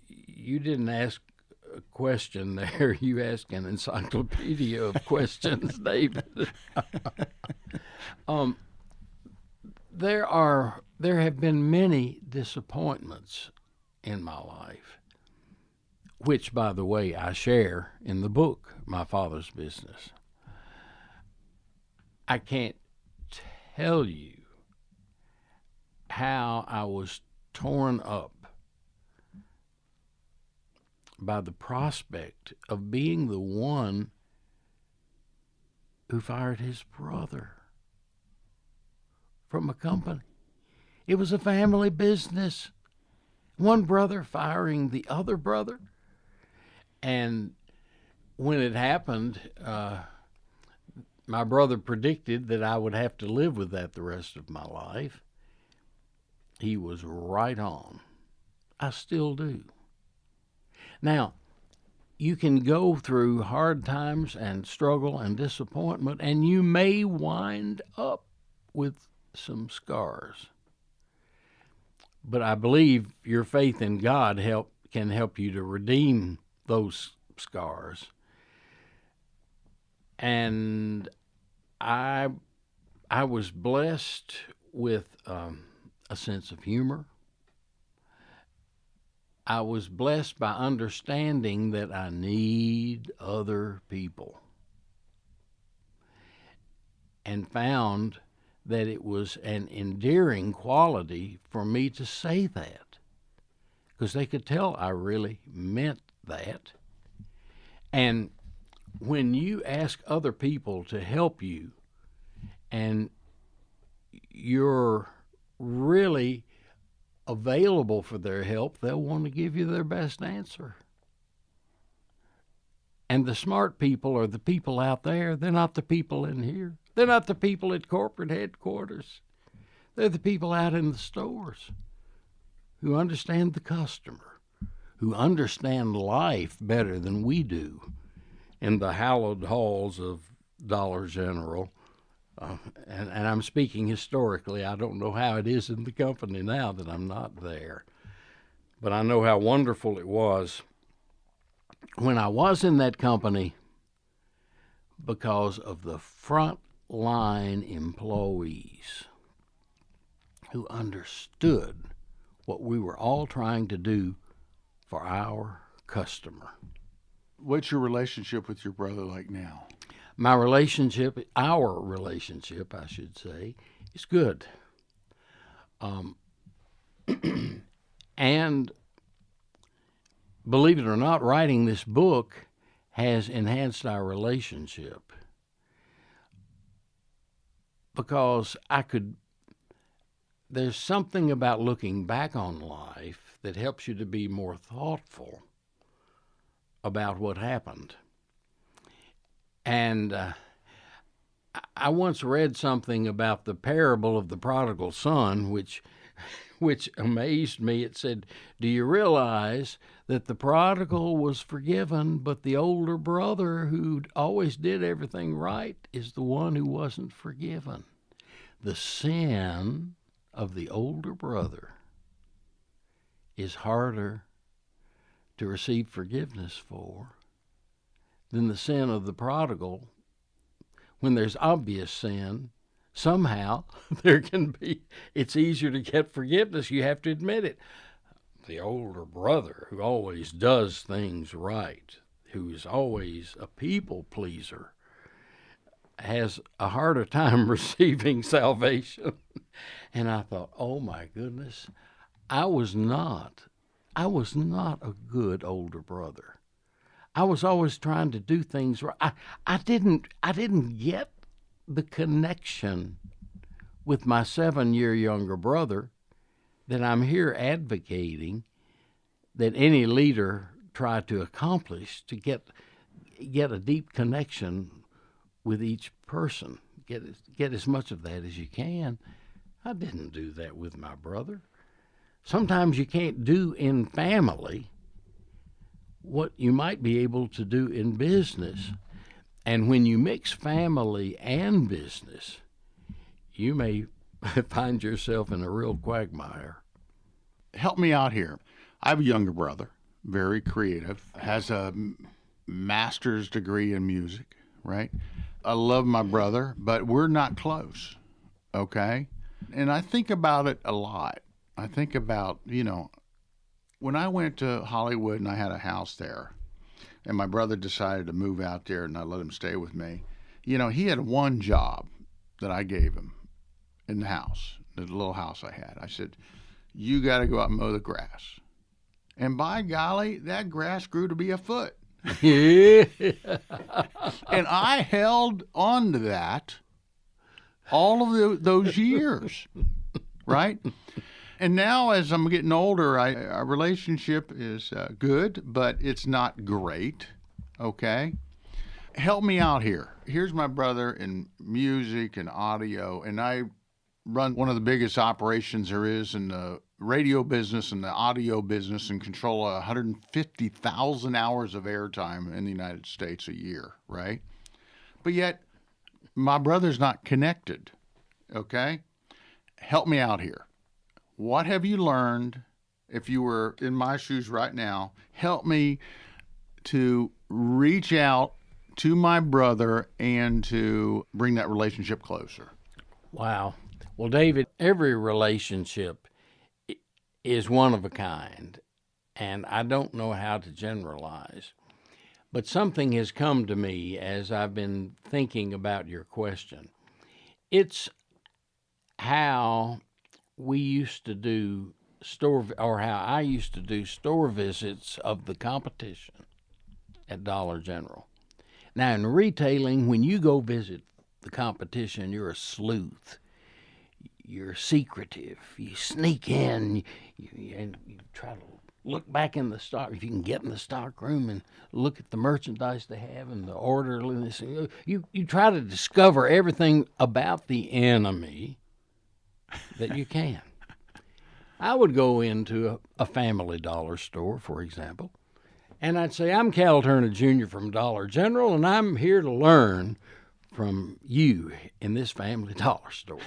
you didn't ask a question there. You asked an encyclopedia of questions, David. There have been many disappointments in my life, which, by the way, I share in the book, My Father's Business. I can't tell you how I was torn up by the prospect of being the one who fired his brother from a company. It was a family business. One brother firing the other brother. And when it happened, my brother predicted that I would have to live with that the rest of my life. He was right on. I still do. Now, you can go through hard times and struggle and disappointment, and you may wind up with some scars. But I believe your faith in God can help you to redeem those scars. And I was blessed with a sense of humor. I was blessed by understanding that I need other people, and found that it was an endearing quality for me to say that, because they could tell I really meant that. And when you ask other people to help you, and you're really available for their help, they'll want to give you their best answer. And the smart people are the people out there. They're not the people in here. They're not the people at corporate headquarters. They're the people out in the stores who understand the customer, who understand life better than we do in the hallowed halls of Dollar General. And I'm speaking historically. I don't know how it is in the company now that I'm not there. But I know how wonderful it was when I was in that company, because of the front line employees who understood what we were all trying to do for our customer. What's your relationship with your brother like now? Our relationship, I should say, is good. And believe it or not, writing this book has enhanced our relationship, because there's something about looking back on life that helps you to be more thoughtful about what happened. And I once read something about the parable of the prodigal son, which which amazed me. It said, "Do you realize that the prodigal was forgiven, but the older brother who always did everything right is the one who wasn't forgiven? The sin of the older brother is harder to receive forgiveness for than the sin of the prodigal. When there's obvious sin, somehow it's easier to get forgiveness. You have to admit it. The older brother who always does things right, who is always a people pleaser, has a harder time receiving salvation." And I thought, oh my goodness, I was not a good older brother. I was always trying to do things right. I didn't get the connection with my 7-year younger brother that I'm here advocating that any leader try to accomplish, to get a deep connection with each person. Get as much of that as you can. I didn't do that with my brother. Sometimes you can't do in family what you might be able to do in business. And when you mix family and business, you may find yourself in a real quagmire. Help me out here. I have a younger brother, very creative, has a master's degree in music, right? I love my brother, but we're not close, okay? And I think about it a lot. I think about, when I went to Hollywood and I had a house there, and my brother decided to move out there and I let him stay with me, he had one job that I gave him in the house, the little house I had. I said, "You got to go out and mow the grass." And by golly, that grass grew to be a foot. Yeah. And I held on to that all of those years, right? And now as I'm getting older, our relationship is good, but it's not great, okay? Help me out here. Here's my brother in music and audio, and I run one of the biggest operations there is in the radio business and the audio business, and control 150,000 hours of airtime in the United States a year, right? But yet, my brother's not connected, okay? Help me out here. What have you learned? If you were in my shoes right now, help me to reach out to my brother and to bring that relationship closer. Wow. Well, David, every relationship is one of a kind, and I don't know how to generalize. But something has come to me as I've been thinking about your question. It's how we used to do how I used to do store visits of the competition at Dollar General. Now, in retailing, when you go visit the competition, you're a sleuth. You're secretive. You sneak in, and you try to look back in the stock. If you can get in the stock room and look at the merchandise they have and the orderliness, you try to discover everything about the enemy that you can. I would go into a family dollar store, for example, and I'd say, "I'm Cal Turner Jr. from Dollar General, and I'm here to learn from you in this family dollar store."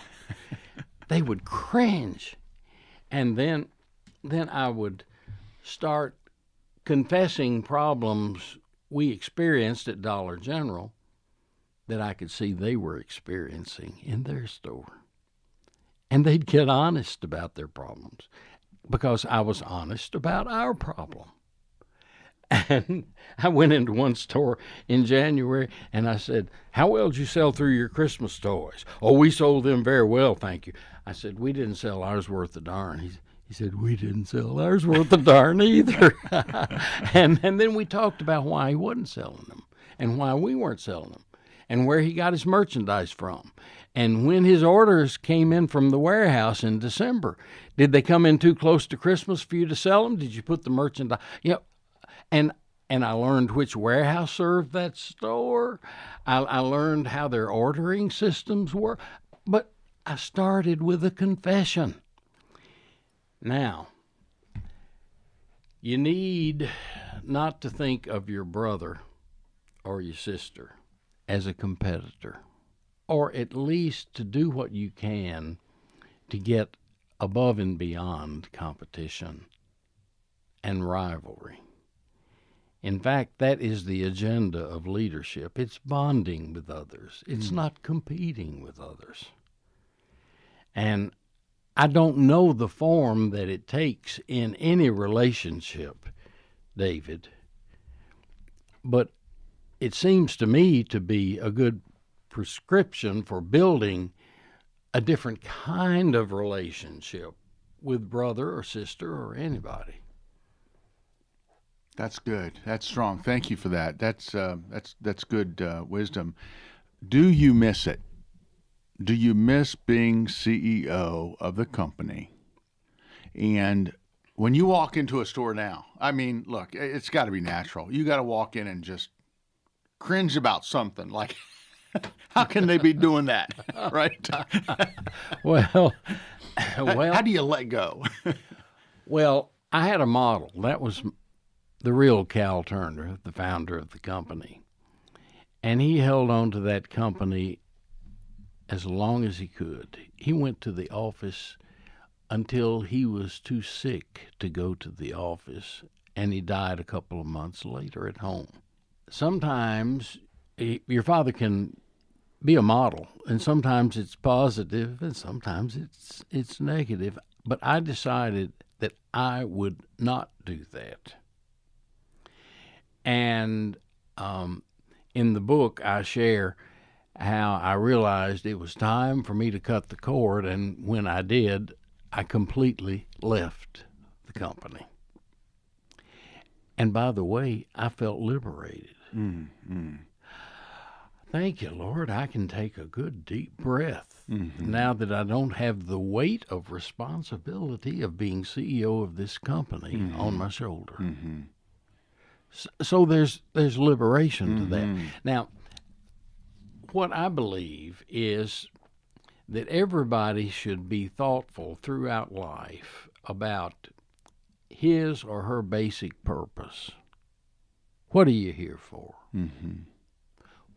They would cringe. And then I would start confessing problems we experienced at Dollar General that I could see they were experiencing in their store. And they'd get honest about their problems because I was honest about our problem. And I went into one store in January and I said, "How well did you sell through your Christmas toys?" "Oh, we sold them very well, thank you." I said, "We didn't sell ours worth a darn." He said, "We didn't sell ours worth a darn either." and then we talked about why he wasn't selling them and why we weren't selling them and where he got his merchandise from. And when his orders came in from the warehouse in December, did they come in too close to Christmas for you to sell them? Did you put the merchandise? And I learned which warehouse served that store. I learned how their ordering systems were. But I started with a confession. Now, you need not to think of your brother or your sister as a competitor, or at least to do what you can to get above and beyond competition and rivalry. In fact, that is the agenda of leadership. It's bonding with others. It's not competing with others. And I don't know the form that it takes in any relationship, David, but it seems to me to be a good prescription for building a different kind of relationship with brother or sister or anybody. That's good. That's strong. Thank you for that. That's good wisdom. Do you miss it? Do you miss being CEO of the company? And when you walk into a store now, I mean, look, it's got to be natural. You got to walk in and just cringe about something like, how can they be doing that, right? Well, how do you let go? Well, I had a model. That was the real Cal Turner, the founder of the company. And he held on to that company as long as he could. He went to the office until he was too sick to go to the office, and he died a couple of months later at home. Sometimes your father can be a model, and sometimes it's positive, and sometimes it's negative. But I decided that I would not do that. And in the book, I share how I realized it was time for me to cut the cord, and when I did, I completely left the company. And by the way, I felt liberated. Thank you, Lord. I can take a good deep breath now that I don't have the weight of responsibility of being CEO of this company on my shoulder. So there's liberation to that. Now, what I believe is that everybody should be thoughtful throughout life about his or her basic purpose. What are you here for?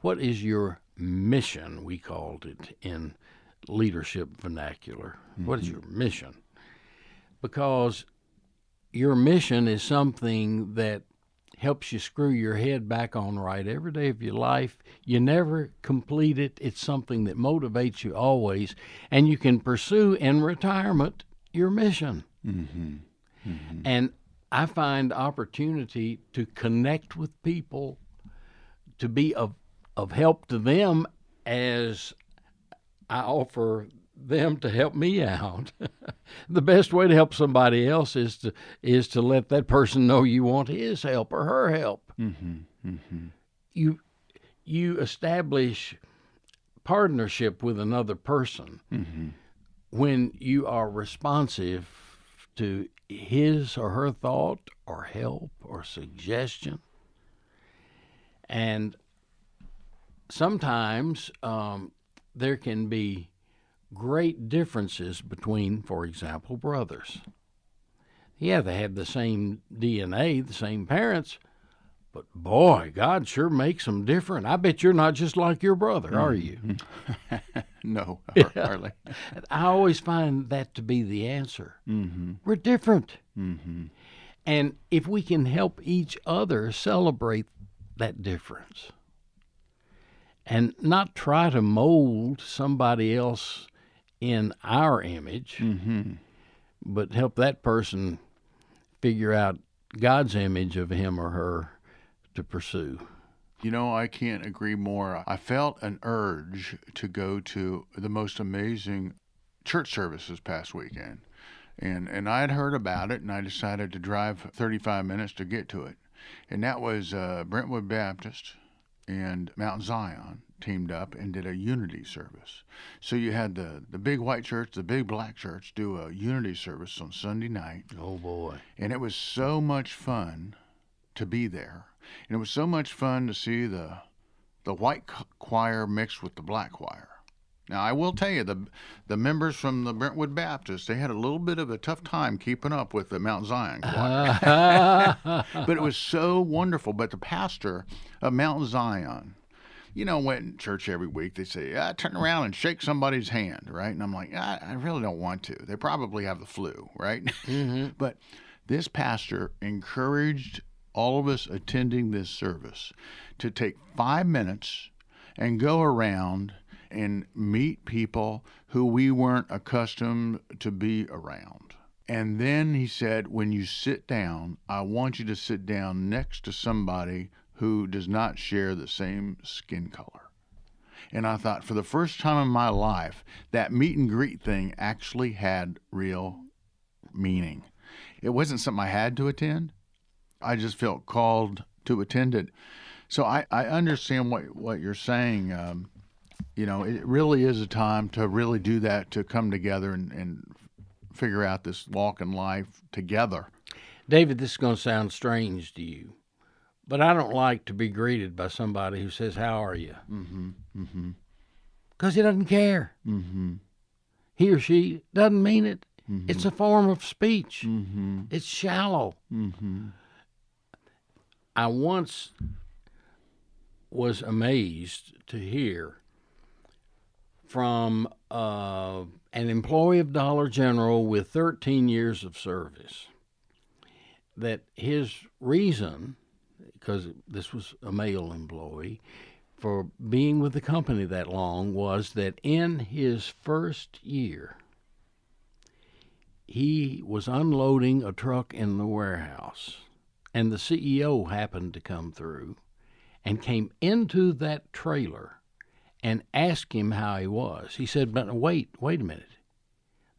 What is your mission, we called it in leadership vernacular. What is your mission? Because your mission is something that helps you screw your head back on right every day of your life. You never complete it. It's something that motivates you always, and you can pursue in retirement your mission. And I find opportunity to connect with people, to be of help to them as I offer them to help me out. The best way to help somebody else is to let that person know you want his help or her help. You establish partnership with another person when you are responsive to his or her thought or help or suggestion. And sometimes there can be great differences between, for example, brothers. Yeah, they have the same DNA, the same parents, but boy, God sure makes them different. I bet you're not just like your brother, are you? No, hardly. I always find that to be the answer. We're different. And if we can help each other celebrate that difference and not try to mold somebody else in our image, but help that person figure out God's image of him or her to pursue. You know, I can't agree more. I felt an urge to go to the most amazing church service this past weekend. And I had heard about it, and I decided to drive 35 minutes to get to it. And that was Brentwood Baptist and Mount Zion teamed up and did a unity service. So you had the big white church, the big black church do a unity service on Sunday night. Oh, boy. And it was so much fun to be there. And it was so much fun to see the white choir mixed with the black choir. Now, I will tell you, the members from the Brentwood Baptist, they had a little bit of a tough time keeping up with the Mount Zion choir. But it was so wonderful. But the pastor of Mount Zion, went to church every week. They say, turn around and shake somebody's hand, right? And I'm like, I really don't want to. They probably have the flu, right? Mm-hmm. But this pastor encouraged all of us attending this service to take 5 minutes and go around and meet people who we weren't accustomed to be around. And then he said, when you sit down, I want you to sit down next to somebody who does not share the same skin color. And I thought, for the first time in my life, that meet and greet thing actually had real meaning. It wasn't something I had to attend. I just felt called to attend it. So I understand what you're saying. It really is a time to really do that, to come together and figure out this walk in life together. David, this is going to sound strange to you, but I don't like to be greeted by somebody who says, "How are you?" Mm-hmm. Mm-hmm. Because he doesn't care. Mm-hmm. He or she doesn't mean it. Mm-hmm. It's a form of speech. Mm-hmm. It's shallow. Mm-hmm. I once was amazed to hear from an employee of Dollar General with 13 years of service that his reason, because this was a male employee, for being with the company that long was that in his first year, he was unloading a truck in the warehouse, and the CEO happened to come through and came into that trailer and asked him how he was. He said, but wait a minute.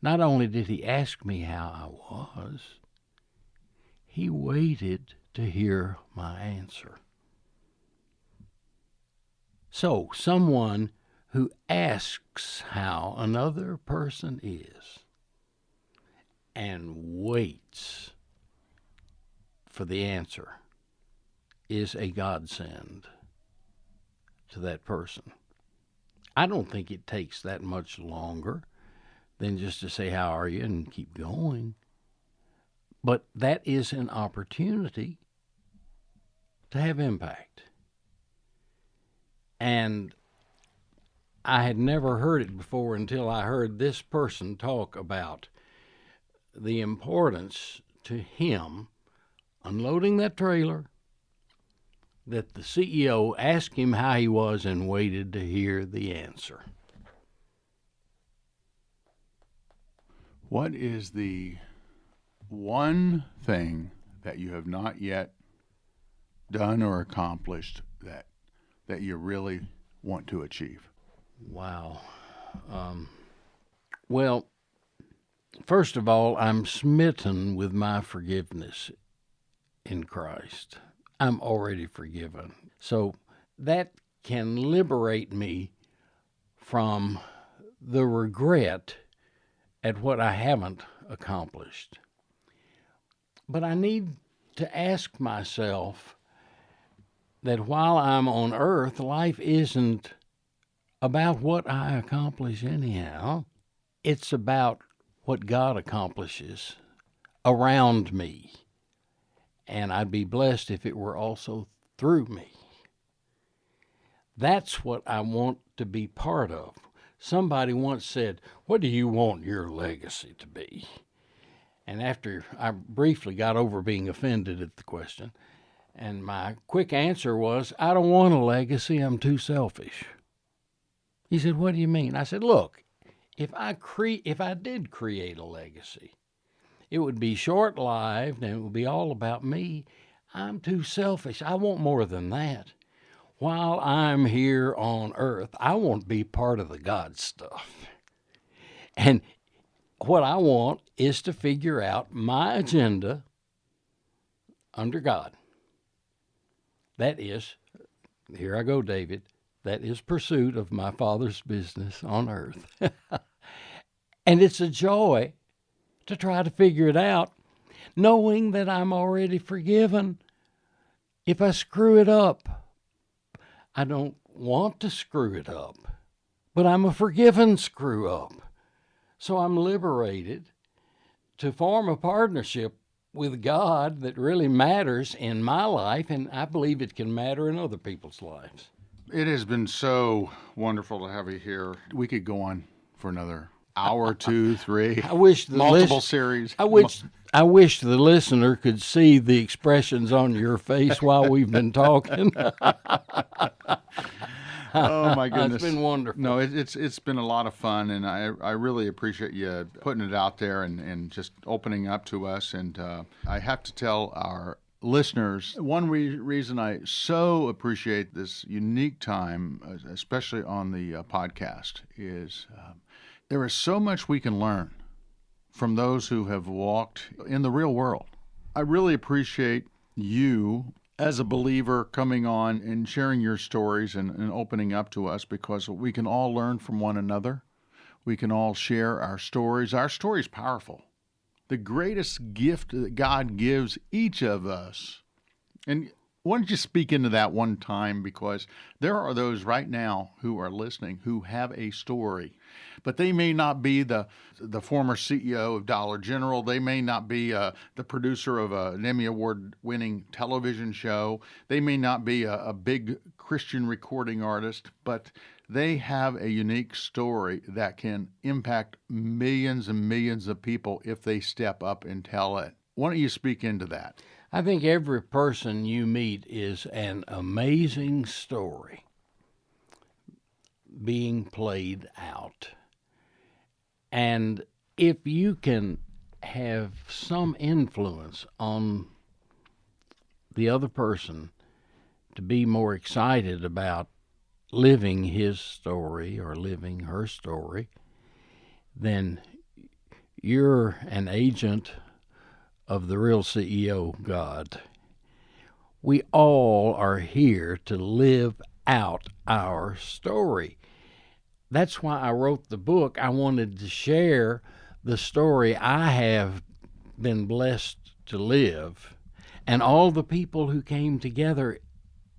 Not only did he ask me how I was, he waited to hear my answer. So, someone who asks how another person is and waits for the answer is a godsend to that person. I don't think it takes that much longer than just to say, "How are you?" and keep going. But that is an opportunity to have impact. And I had never heard it before until I heard this person talk about the importance to him unloading that trailer, that the CEO asked him how he was and waited to hear the answer. What is the one thing that you have not yet done or accomplished that you really want to achieve? Wow. Well, first of all, I'm smitten with my forgiveness in Christ. I'm already forgiven. So that can liberate me from the regret at what I haven't accomplished. But I need to ask myself that while I'm on earth, life isn't about what I accomplish anyhow. It's about what God accomplishes around me. And I'd be blessed if it were also through me. That's what I want to be part of. Somebody once said, "What do you want your legacy to be?" And after I briefly got over being offended at the question, and my quick answer was, "I don't want a legacy, I'm too selfish." He said, "What do you mean?" I said, "Look, if I did create a legacy, it would be short-lived and it would be all about me. I'm too selfish. I want more than that. While I'm here on earth, I want to be part of the God stuff. And what I want is to figure out my agenda under God. That is, here I go, David, that is pursuit of my Father's business on earth." And it's a joy to try to figure it out, knowing that I'm already forgiven. If I screw it up, I don't want to screw it up, but I'm a forgiven screw up. So I'm liberated to form a partnership with God that really matters in my life, and I believe it can matter in other people's lives. It has been so wonderful to have you here. We could go on for another hour, 2, 3. I wish the multiple series. I wish the listener could see the expressions on your face while we've been talking. Oh my goodness, It's been wonderful. No, it's been a lot of fun, and I really appreciate you putting it out there and just opening up to us. And I have to tell our listeners, one reason I so appreciate this unique time, especially on the podcast, is there is so much we can learn from those who have walked in the real world. I really appreciate you as a believer coming on and sharing your stories and opening up to us, because we can all learn from one another. We can all share our stories. Our story is powerful. The greatest gift that God gives each of us. And why don't you speak into that one time, because there are those right now who are listening who have a story, but they may not be the former CEO of Dollar General. They may not be the producer of an Emmy Award-winning television show. They may not be a big Christian recording artist, but they have a unique story that can impact millions and millions of people if they step up and tell it. Why don't you speak into that? I think every person you meet is an amazing story being played out. And if you can have some influence on the other person to be more excited about living his story or living her story, then you're an agent of the real CEO, God. We all are here to live out our story. That's why I wrote the book. I wanted to share the story I have been blessed to live, and all the people who came together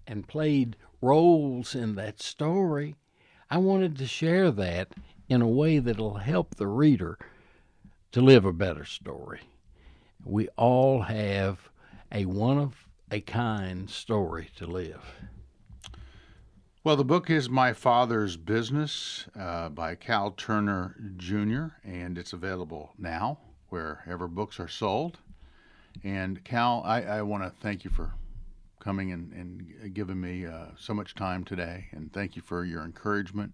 and played roles in that story. I wanted to share that in a way that'll help the reader to live a better story. We all have a one-of-a-kind story to live. Well, the book is My Father's Business by Cal Turner Jr., and it's available now wherever books are sold. And Cal, I want to thank you for coming and giving me so much time today, and thank you for your encouragement.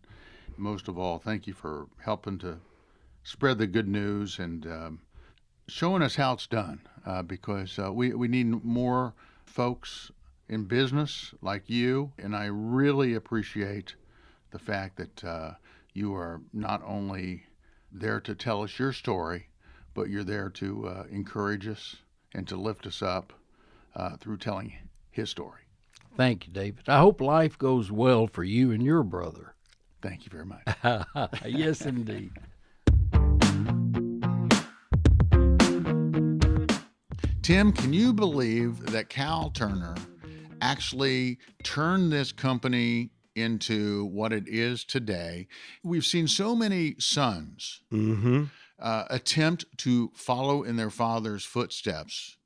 Most of all, thank you for helping to spread the good news and showing us how it's done, because we need more folks in business like you, and I really appreciate the fact that you are not only there to tell us your story, but you're there to encourage us and to lift us up through telling his story. Thank you, David. I hope life goes well for you and your brother. Thank you very much. Yes, indeed. Tim, can you believe that Cal Turner actually turned this company into what it is today? We've seen so many sons attempt to follow in their father's footsteps,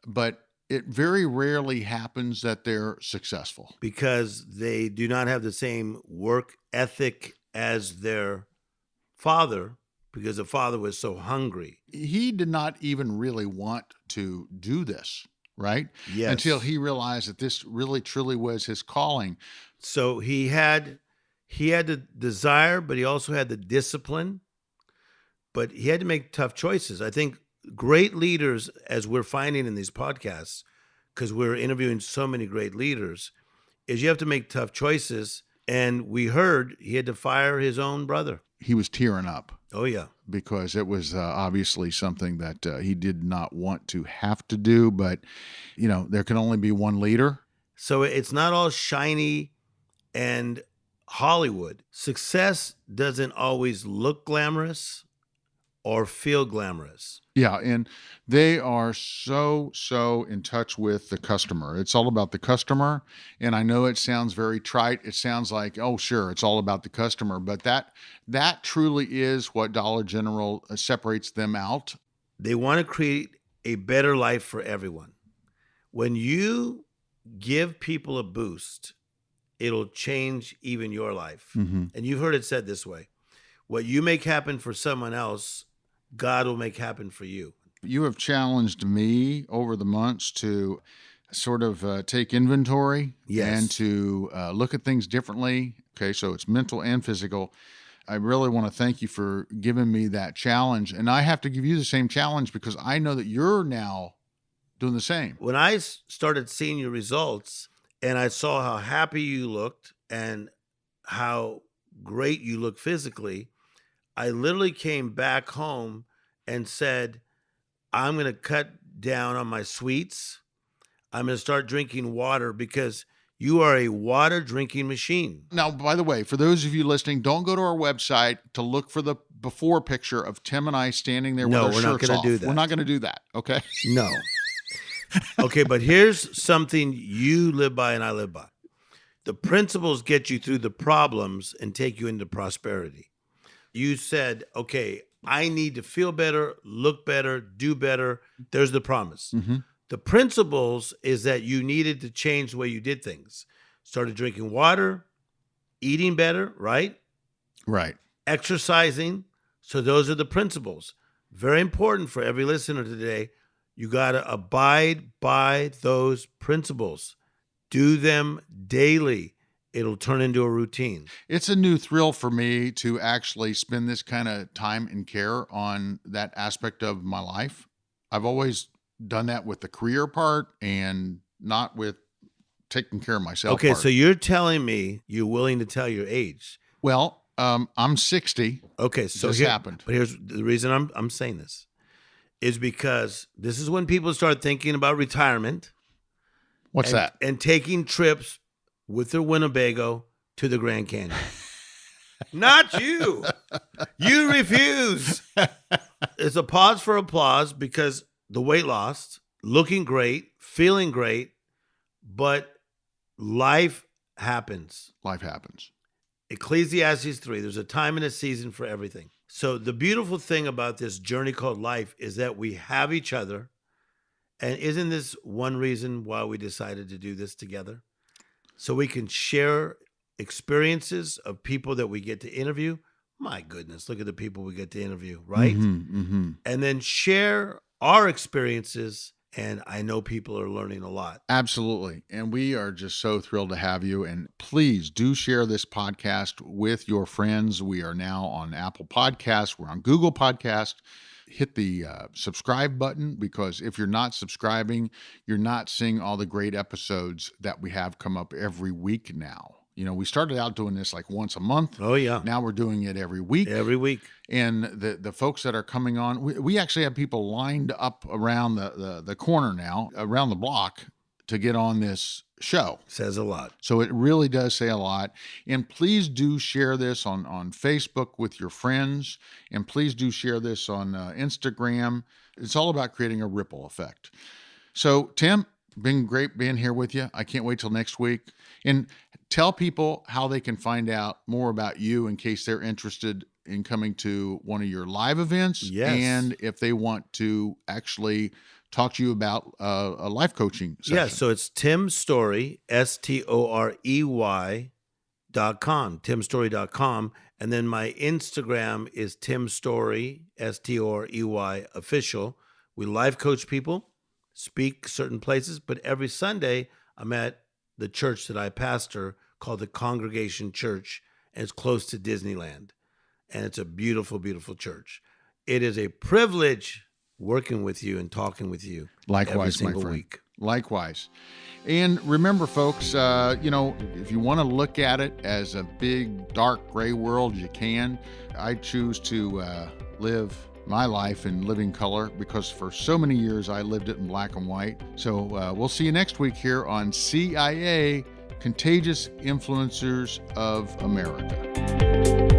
but it very rarely happens that they're successful. Because they do not have the same work ethic as their father, because the father was so hungry. He did not even really want to do this, right? Yes. Until he realized that this really truly was his calling. So he had the desire, but he also had the discipline. But he had to make tough choices. I think great leaders, as we're finding in these podcasts, because we're interviewing so many great leaders, is you have to make tough choices. And we heard he had to fire his own brother. He was tearing up. Oh, yeah. Because it was obviously something that he did not want to have to do. But, you know, there can only be one leader. So it's not all shiny and Hollywood. Success doesn't always look glamorous or feel glamorous. Yeah, and they are so in touch with the customer. It's all about the customer, and I know it sounds very trite. It sounds like, oh, sure, it's all about the customer, but that truly is what Dollar General separates them out. They want to create a better life for everyone. When you give people a boost, it'll change even your life. Mm-hmm. And you've heard it said this way: what you make happen for someone else, God will make happen for you. You have challenged me over the months to sort of take inventory and to look at things differently. Okay, so it's mental and physical. I really want to thank you for giving me that challenge. And I have to give you the same challenge because I know that you're now doing the same. When I started seeing your results and I saw how happy you looked and how great you look physically, I literally came back home and said, I'm going to cut down on my sweets. I'm going to start drinking water because you are a water drinking machine. Now, by the way, for those of you listening, don't go to our website to look for the before picture of Tim and I standing there with our shirts off. No, we're not going to do that. We're not going to do that, okay? No. Okay, but here's something you live by and I live by. The principles get you through the problems and take you into prosperity. You said, okay, I need to feel better, look better, do better. There's the promise. Mm-hmm. The principles is that you needed to change the way you did things. Started drinking water, eating better, right? Right. Exercising. So those are the principles. Very important for every listener today. You got to abide by those principles. Do them daily. It'll turn into a routine. It's a new thrill for me to actually spend this kind of time and care on that aspect of my life. I've always done that with the career part and not with taking care of myself. Okay, part. so you're telling me you're willing to tell your age. Well, I'm 60. Okay, so this happened. But here's the reason I'm saying this is because this is when people start thinking about retirement. What's that? And taking trips with their Winnebago to the Grand Canyon. Not you. You refuse. It's a pause for applause because the weight loss, looking great, feeling great, but life happens. Life happens. Ecclesiastes 3, there's a time and a season for everything. So the beautiful thing about this journey called life is that we have each other. And isn't this one reason why we decided to do this together? So we can share experiences of people that we get to interview. My goodness, look at the people we get to interview, right? Mm-hmm, mm-hmm. And then share our experiences. And I know people are learning a lot. Absolutely. And we are just so thrilled to have you. And please do share this podcast with your friends. We are now on Apple Podcasts. We're on Google Podcasts. Hit the subscribe button, because if you're not subscribing, you're not seeing all the great episodes that we have come up every week now. You know, we started out doing this like once a month. Oh, yeah. Now we're doing it every week. Every week. And the folks that are coming on, we actually have people lined up around the corner now, around the block, to get on this show. Says a lot. So it really does say a lot. And please do share this on Facebook with your friends. And please do share this on Instagram. It's all about creating a ripple effect. So, Tim, been great being here with you. I can't wait till next week. And tell people how they can find out more about you in case they're interested in coming to one of your live events. Yes. And if they want to actually talk to you about a life coaching session. Yeah, so it's Tim Storey, STOREY.com, timstorey.com. And then my Instagram is Tim Storey, STOREY official. We live coach people, speak certain places, but every Sunday I'm at the church that I pastor called the Congregation Church, and it's close to Disneyland. And it's a beautiful, beautiful church. It is a privilege working with you and talking with you. Likewise, every my single friend. week. Likewise. And remember, folks, if you want to look at it as a big, dark, gray world, you can. I choose to live my life in living color because for so many years I lived it in black and white. So we'll see you next week here on CIA, Contagious Influencers of America.